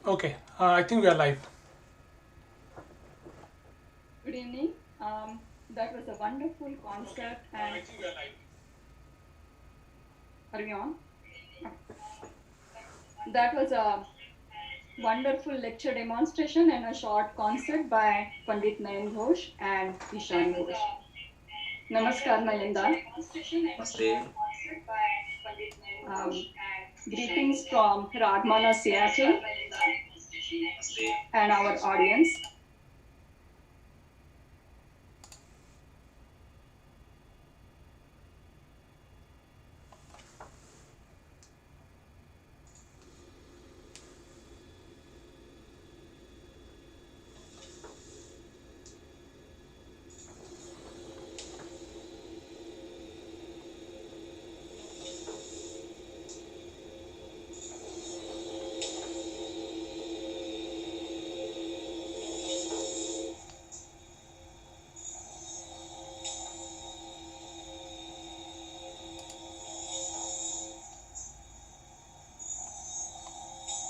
Okay, I think we are live. Good evening. That was a wonderful concert. And are we on? That was a wonderful lecture demonstration and a short concert by Pandit Nayan Ghosh and Ishaan Ghosh. Namaskar, Nayanda. Namaste. Um, Greetings from Radmana, Seattle, and our audience.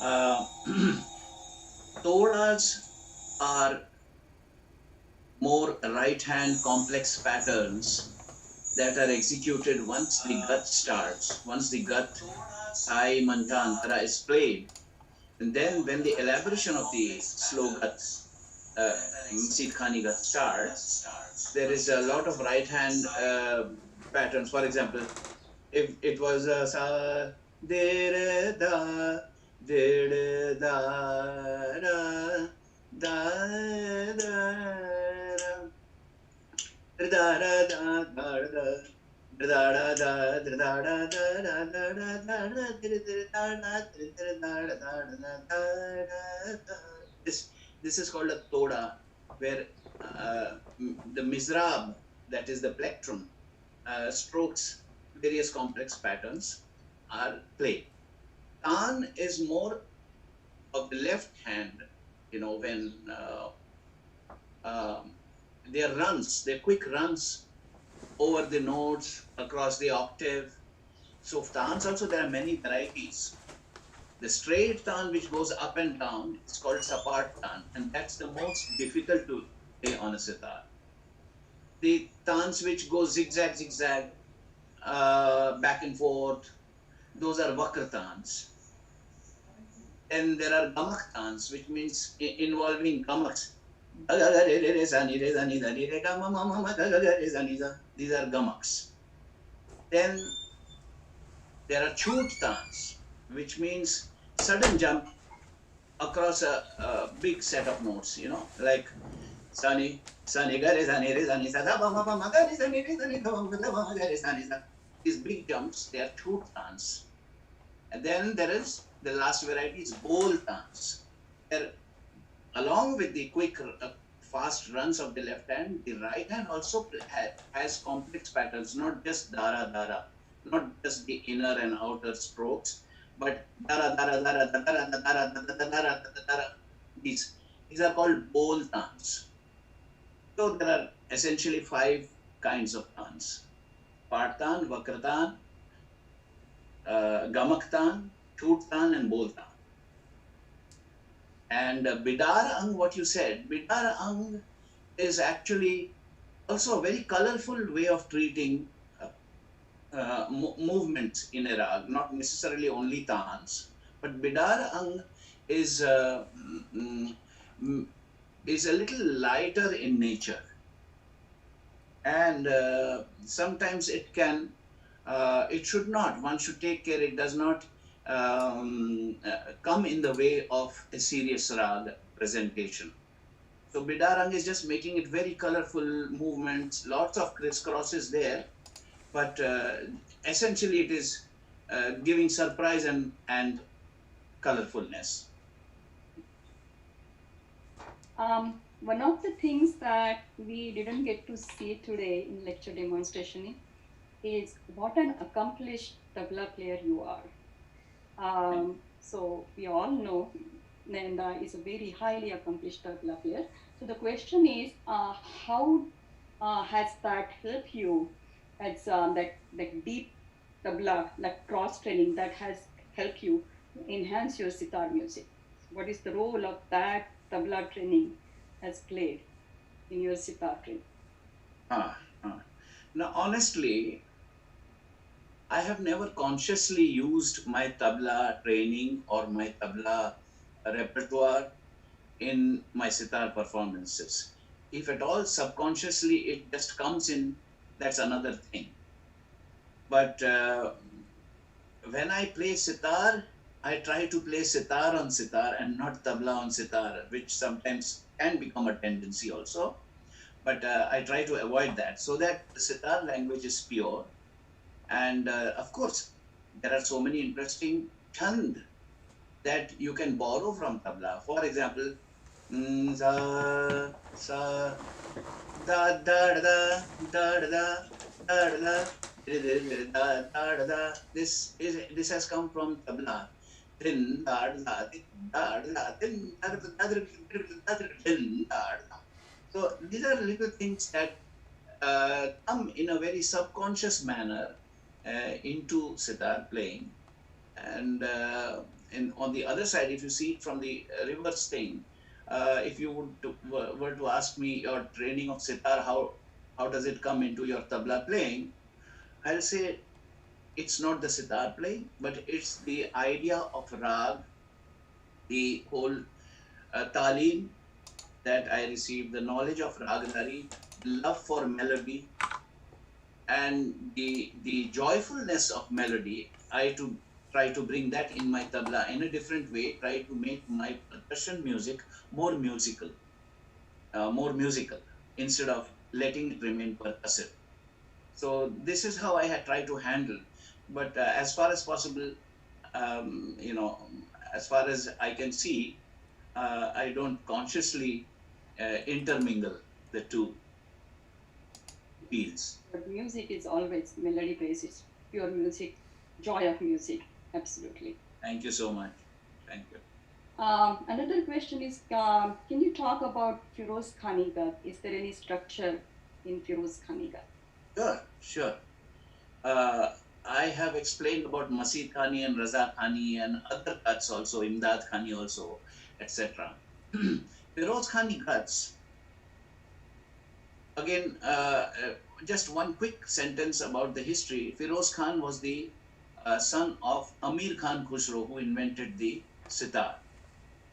Uh, Todas are more right hand complex patterns that are executed once the gut starts, once the gut Sai Mantantara is played. And then when the elaboration of the slow gut, Masid Khani gut starts, there is a lot of right hand patterns. For example, if it was a sa de re da de re da ra da da da da da da da this this is called a toda, where the misrab, that is the plectrum, strokes various complex patterns are played. Tan is more of the left hand, when um, their runs, their quick runs over the notes across the octave. So tans also, there are many varieties. The straight tan which goes up and down is called sapat tan, and that's the most difficult to play on a sitar. The tans which go zigzag, zigzag, back and forth, those are vakrtans. And there are gamaktans, which means involving gamaks. These are gamaks. Then there are chuttans, which means sudden jump across a big set of notes, like sani, sani, gare, sani, re, sani, sa, da, ba, ma, ba, ma, gare, sani, re, sani, da, ba, ma, da, ba, ma, gare, sani, sa. These big jumps, they are chuttans. And then there is the last variety is bol dance. Where along with the quick, fast runs of the left hand, the right hand also has complex patterns, not just dara dara, not just the inner and outer strokes, but dara dara dara dara dara dara dara dara dara. These are called bol dance. So there are essentially five kinds of dance: partan, vakratan, gamaktan, chuttan, and boltan. And Bidara Ang, what you said, Bidara Ang is actually also a very colorful way of treating movements in a rag, not necessarily only tans. But Bidara Ang is, mm, mm, is a little lighter in nature. And sometimes it should not, one should take care, it does not come in the way of a serious rag presentation. So Bidarang is just making it very colorful movements, lots of crisscrosses there, but essentially it is giving surprise and colorfulness. One of the things that we didn't get to see today in lecture demonstration is what an accomplished tabla player you are. So we all know Nanda is a very highly accomplished tabla player. So the question is, how has that helped you? It's that deep tabla, like cross training that has helped you enhance your sitar music. What is the role of that tabla training has played in your sitar training? Ah, ah. Now, honestly, I have never consciously used my tabla training or my tabla repertoire in my sitar performances. If at all subconsciously it just comes in, that's another thing. But when I play sitar, I try to play sitar on sitar and not tabla on sitar, which sometimes can become a tendency also. But I try to avoid that so that the sitar language is pure. And of course, there are so many interesting chand that you can borrow from tabla. For example, sa, sa, da, da, da, da, da, da, da, da. This has come from tabla. Din, da, da, din, da, da, din, da, da, da, din, da, da. So these are little things that come in a very subconscious manner into sitar playing. And on the other side, if you see it from the reverse thing, if you were to ask me your training of sitar, how does it come into your tabla playing? I'll say it's not the sitar playing, but it's the idea of rag, the whole talim that I received, the knowledge of ragdari, love for melody, and the joyfulness of melody. I to try to bring that in my tabla in a different way. Try to make my percussion music more musical, instead of letting it remain percussive. So this is how I had tried to handle. But as far as possible, you know, as far as I can see, I don't consciously intermingle the two fields. But music is always melody based. It's pure music, joy of music. Absolutely. Thank you so much. Thank you. Another question is, can you talk about Firoz Khanigat? Is there any structure in Firoz Khanigat? Sure, sure. Uh, I have explained about Masih Khani and Raza Khani and other cuts also, Imdad Khani also, etc. Firoz Khani cuts, again, just one quick sentence about the history. Firoz Khan was the son of Amir Khan Khusro, who invented the sitar,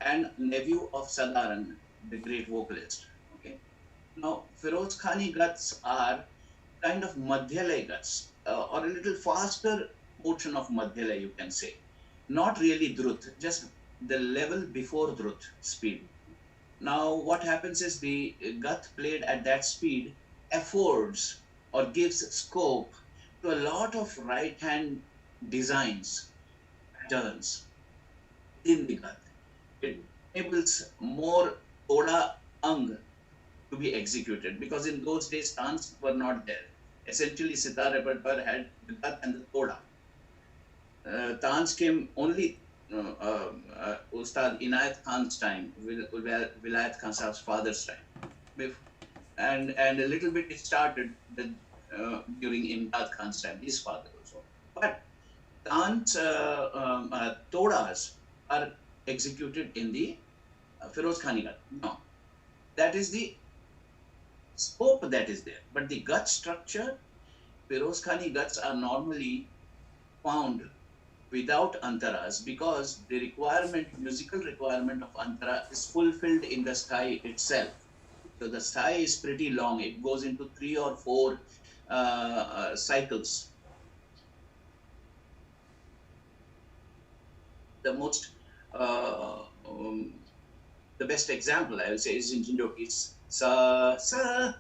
and nephew of Sadaran, the great vocalist. Okay. Now, Firoz Khani guts are kind of Madhyalay guts, or a little faster portion of Madhyalay, you can say. Not really Drut, just the level before Drut speed. Now, what happens is the gut played at that speed affords or gives scope to a lot of right hand designs, patterns in the gut. It enables more Toda Ang to be executed because in those days tans were not there. Essentially, sitar repertoire had the gat and the toda. Tans came only Ustad Inayat Khan's time, Vilayat Khan Sahib's father's time. And a little bit it started during Imdad Khan's time, his father also. But Tans, todas are executed in the Firoz Khani Gat. No, that is the scope that is there. But the gut structure, Firoz Khani guts are normally found without antaras because the requirement, musical requirement of antara is fulfilled in the sky itself. So the sky is pretty long. It goes into 3 or 4 cycles. The most, the best example I will say is in Jindo. It's sa sa.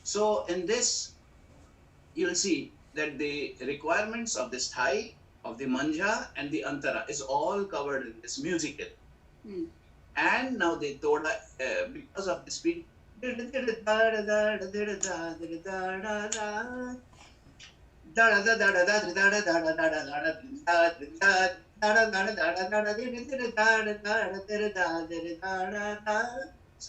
So in this, you'll see that the requirements of this thai, of the manja and the antara is all covered in this musical. And now the toda, because of the speed, So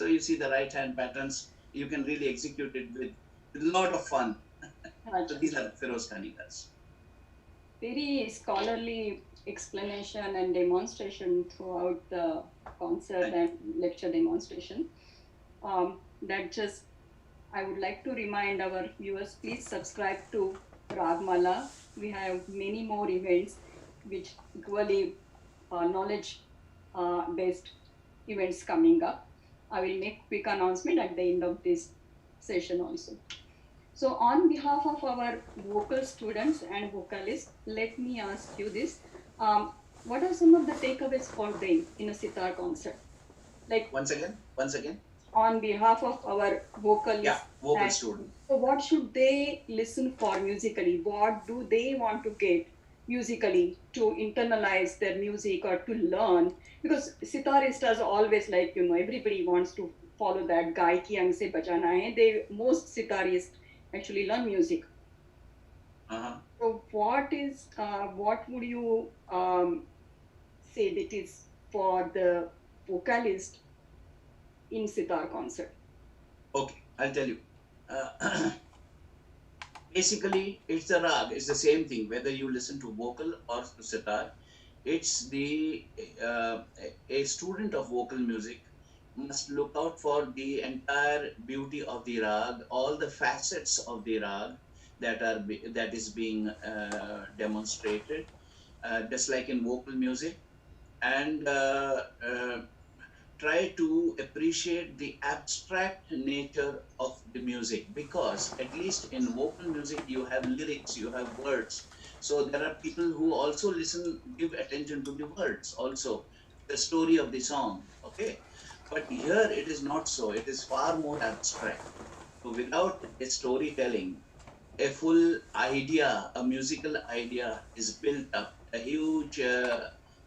you see the right hand patterns. You can really execute it with a lot of fun. So Acha. these are Feroz Khanikas. Very scholarly explanation and demonstration throughout the concert Thank and lecture demonstration. That just I would like to remind our viewers, please subscribe to Ragmala. We have many more events which equally knowledge based events coming up. I will make quick announcement at the end of this session also. So on behalf of our vocal students and vocalists, let me ask you this. What are some of the takeaways for them in a sitar concert? Like once again. on behalf of our Yeah, vocalists vocal and student. so what should they listen for musically? What do they want to get musically to internalize their music or to learn? Because sitarist is always like, everybody wants to follow that gaiki ang se bajana hai. They most sitarists actually learn music. Uh-huh. So what would you say that is for the vocalist in sitar concert? Okay, I'll tell you. Uh, Basically, it's the rag. It's the same thing. Whether you listen to vocal or to sitar, it's the a student of vocal music must look out for the entire beauty of the rag, all the facets of the rag that is being demonstrated, just like in vocal music, and try to appreciate the abstract nature of the music, because at least in vocal music you have lyrics, you have words. So there are people who also listen, give attention to the words also, the story of the song. Okay, but here it is not so. It is far more abstract. So without a storytelling, a full idea, a musical idea is built up.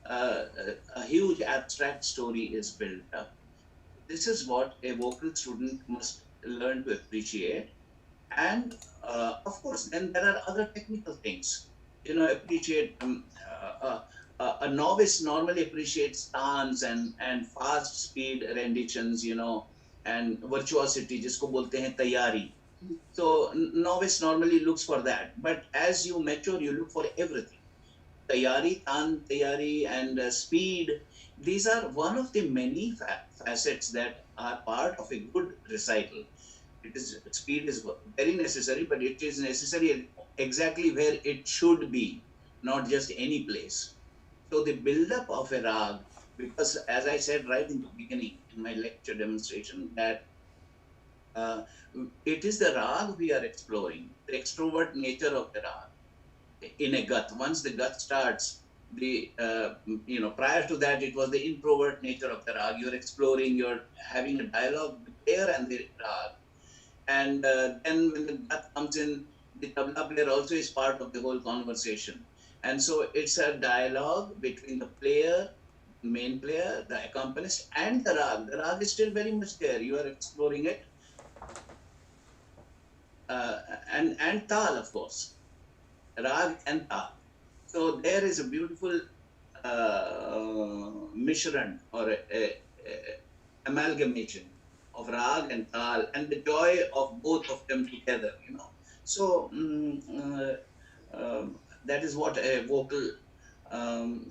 Uh, a huge abstract story is built up. This is what a vocal student must learn to appreciate. And of course, then there are other technical things. Appreciate. A novice normally appreciates stance and fast speed renditions, and virtuosity, जिसको बोलते हैं तैयारी. So novice normally looks for that. But as you mature, you look for everything. Tayari, tan tayari, and speed. These are one of the many facets that are part of a good recital. It is speed is very necessary, but it is necessary exactly where it should be, not just any place. So the build-up of a rag, because as I said right in the beginning in my lecture demonstration, that uh, it is the rag we are exploring, the extrovert nature of the rag in a gut. Once the gut starts, the prior to that it was the introvert nature of the rag. You're exploring, you're having a dialogue with the player and the rag, and then when the gut comes in, the tabla player also is part of the whole conversation, and so it's a dialogue between the player, main player, the accompanist, and the rag. The rag is still very much there. You are exploring it, and tal, of course, rag and tal. So there is a beautiful mishran, or a amalgamation of rag and tal, and the joy of both of them together. So that is what a vocal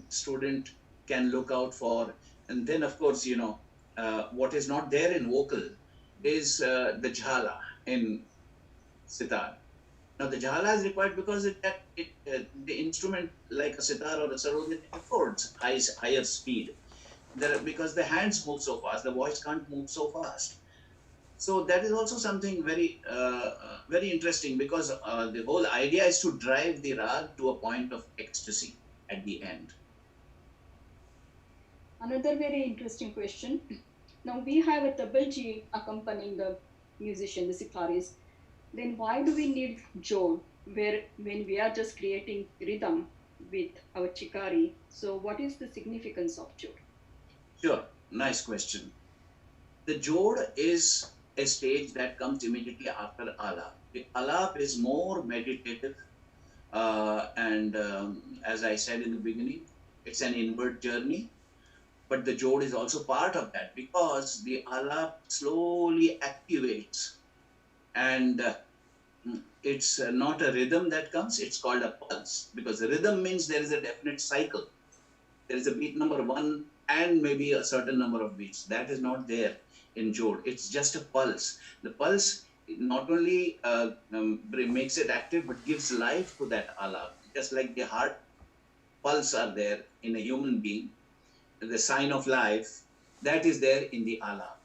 student can look out for. And then, of course, what is not there in vocal is the jhala in sitar. Now, the jhala is required because the instrument, like a sitar or a sarod, it affords higher speed. Because the hands move so fast, the voice can't move so fast. So that is also something very interesting, because the whole idea is to drive the rag to a point of ecstasy at the end. Another very interesting question. Now we have a tabelji accompanying the musician, the sitarist. Then why do we need jod where when we are just creating rhythm with our chikari? So what is the significance of jod? Sure, nice question. The jod is a stage that comes immediately after alap. The alap is more meditative, and as I said in the beginning, it's an inward journey. But the jod is also part of that because the alap slowly activates, and it's not a rhythm that comes, it's called a pulse, because the rhythm means there is a definite cycle. There is a beat number one and maybe a certain number of beats. That is not there in jod. It's just a pulse. The pulse not only makes it active but gives life to that alap. Just like the heart pulse are there in a human being, the sign of life, that is there in the alap.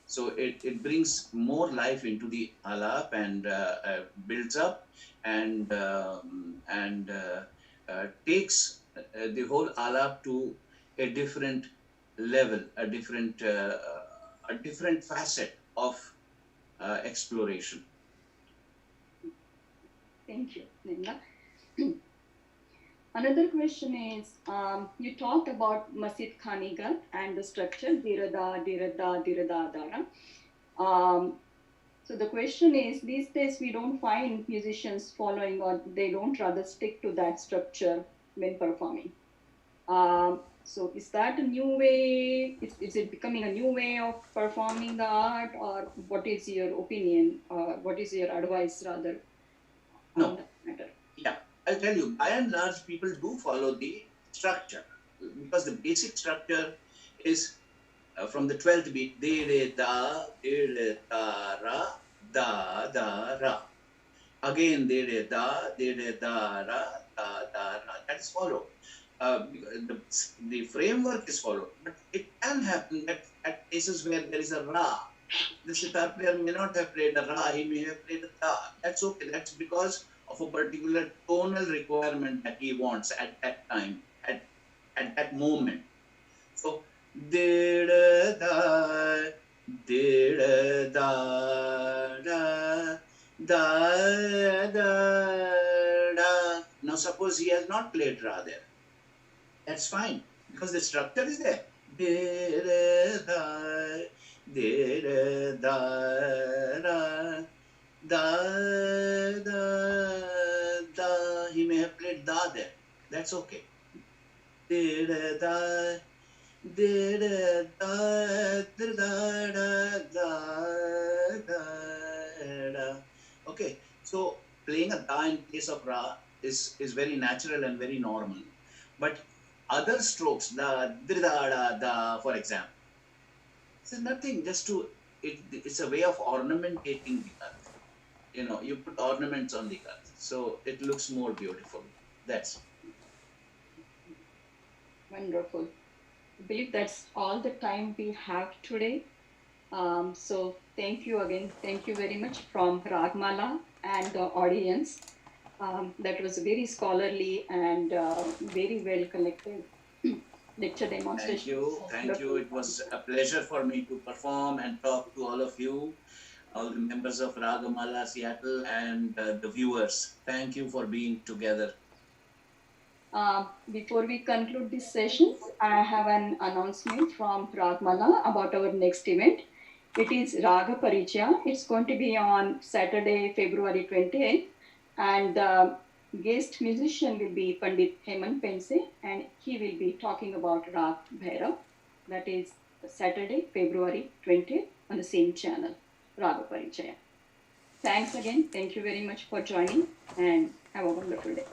So it brings more life into the alap and builds up and takes the whole alap to a different level, a different facet of exploration. Thank you, Nimla. Another question is, you talked about Masjid Khanigat and the structure, dirada, dirada, dirada, dara. So the question is, these days we don't find musicians following, or they don't rather stick to that structure when performing. So is that a new way? Is it becoming a new way of performing the art, or what is your opinion, or what is your advice rather on No, that matter? yeah, I'll tell you, by and large, people do follow the structure because the basic structure is from the 12th beat, de, de, ra, da, ra. Again, de, da, ra. That is followed. The framework is followed, but it can happen that at places where there is a ra, the sitar player may not have played a ra, he may have played a da. That's okay. That's because of a particular tonal requirement that he wants at that time, at that moment. So, da da da da da. Now, suppose he has not played ra there. That's fine because the structure is there. Da da da. He may have played da there. That's okay. Da da da da. Okay, so playing a da in place of ra is very natural and very normal. But other strokes, the da, for example, it's nothing. It's a way of ornamentating the earth. You put ornaments on the earth, so it looks more beautiful. That's Wonderful. I believe that's all the time we have today. So thank you again. Thank you very much from Ragmala and the audience. That was very scholarly and very well collected lecture demonstration. Thank you. It was a pleasure for me to perform and talk to all of you, all the members of Ragamala Seattle and the viewers. Thank you for being together. Before we conclude this session, I have an announcement from Ragmala about our next event. It is Raga Parichaya. It's going to be on Saturday, February 28th, and the guest musician will be Pandit Hemant Pense, and he will be talking about Rag Bhairav. That is Saturday, February 20th, on the same channel, Raga Parichaya. Thanks again. Thank you very much for joining, and have a wonderful day.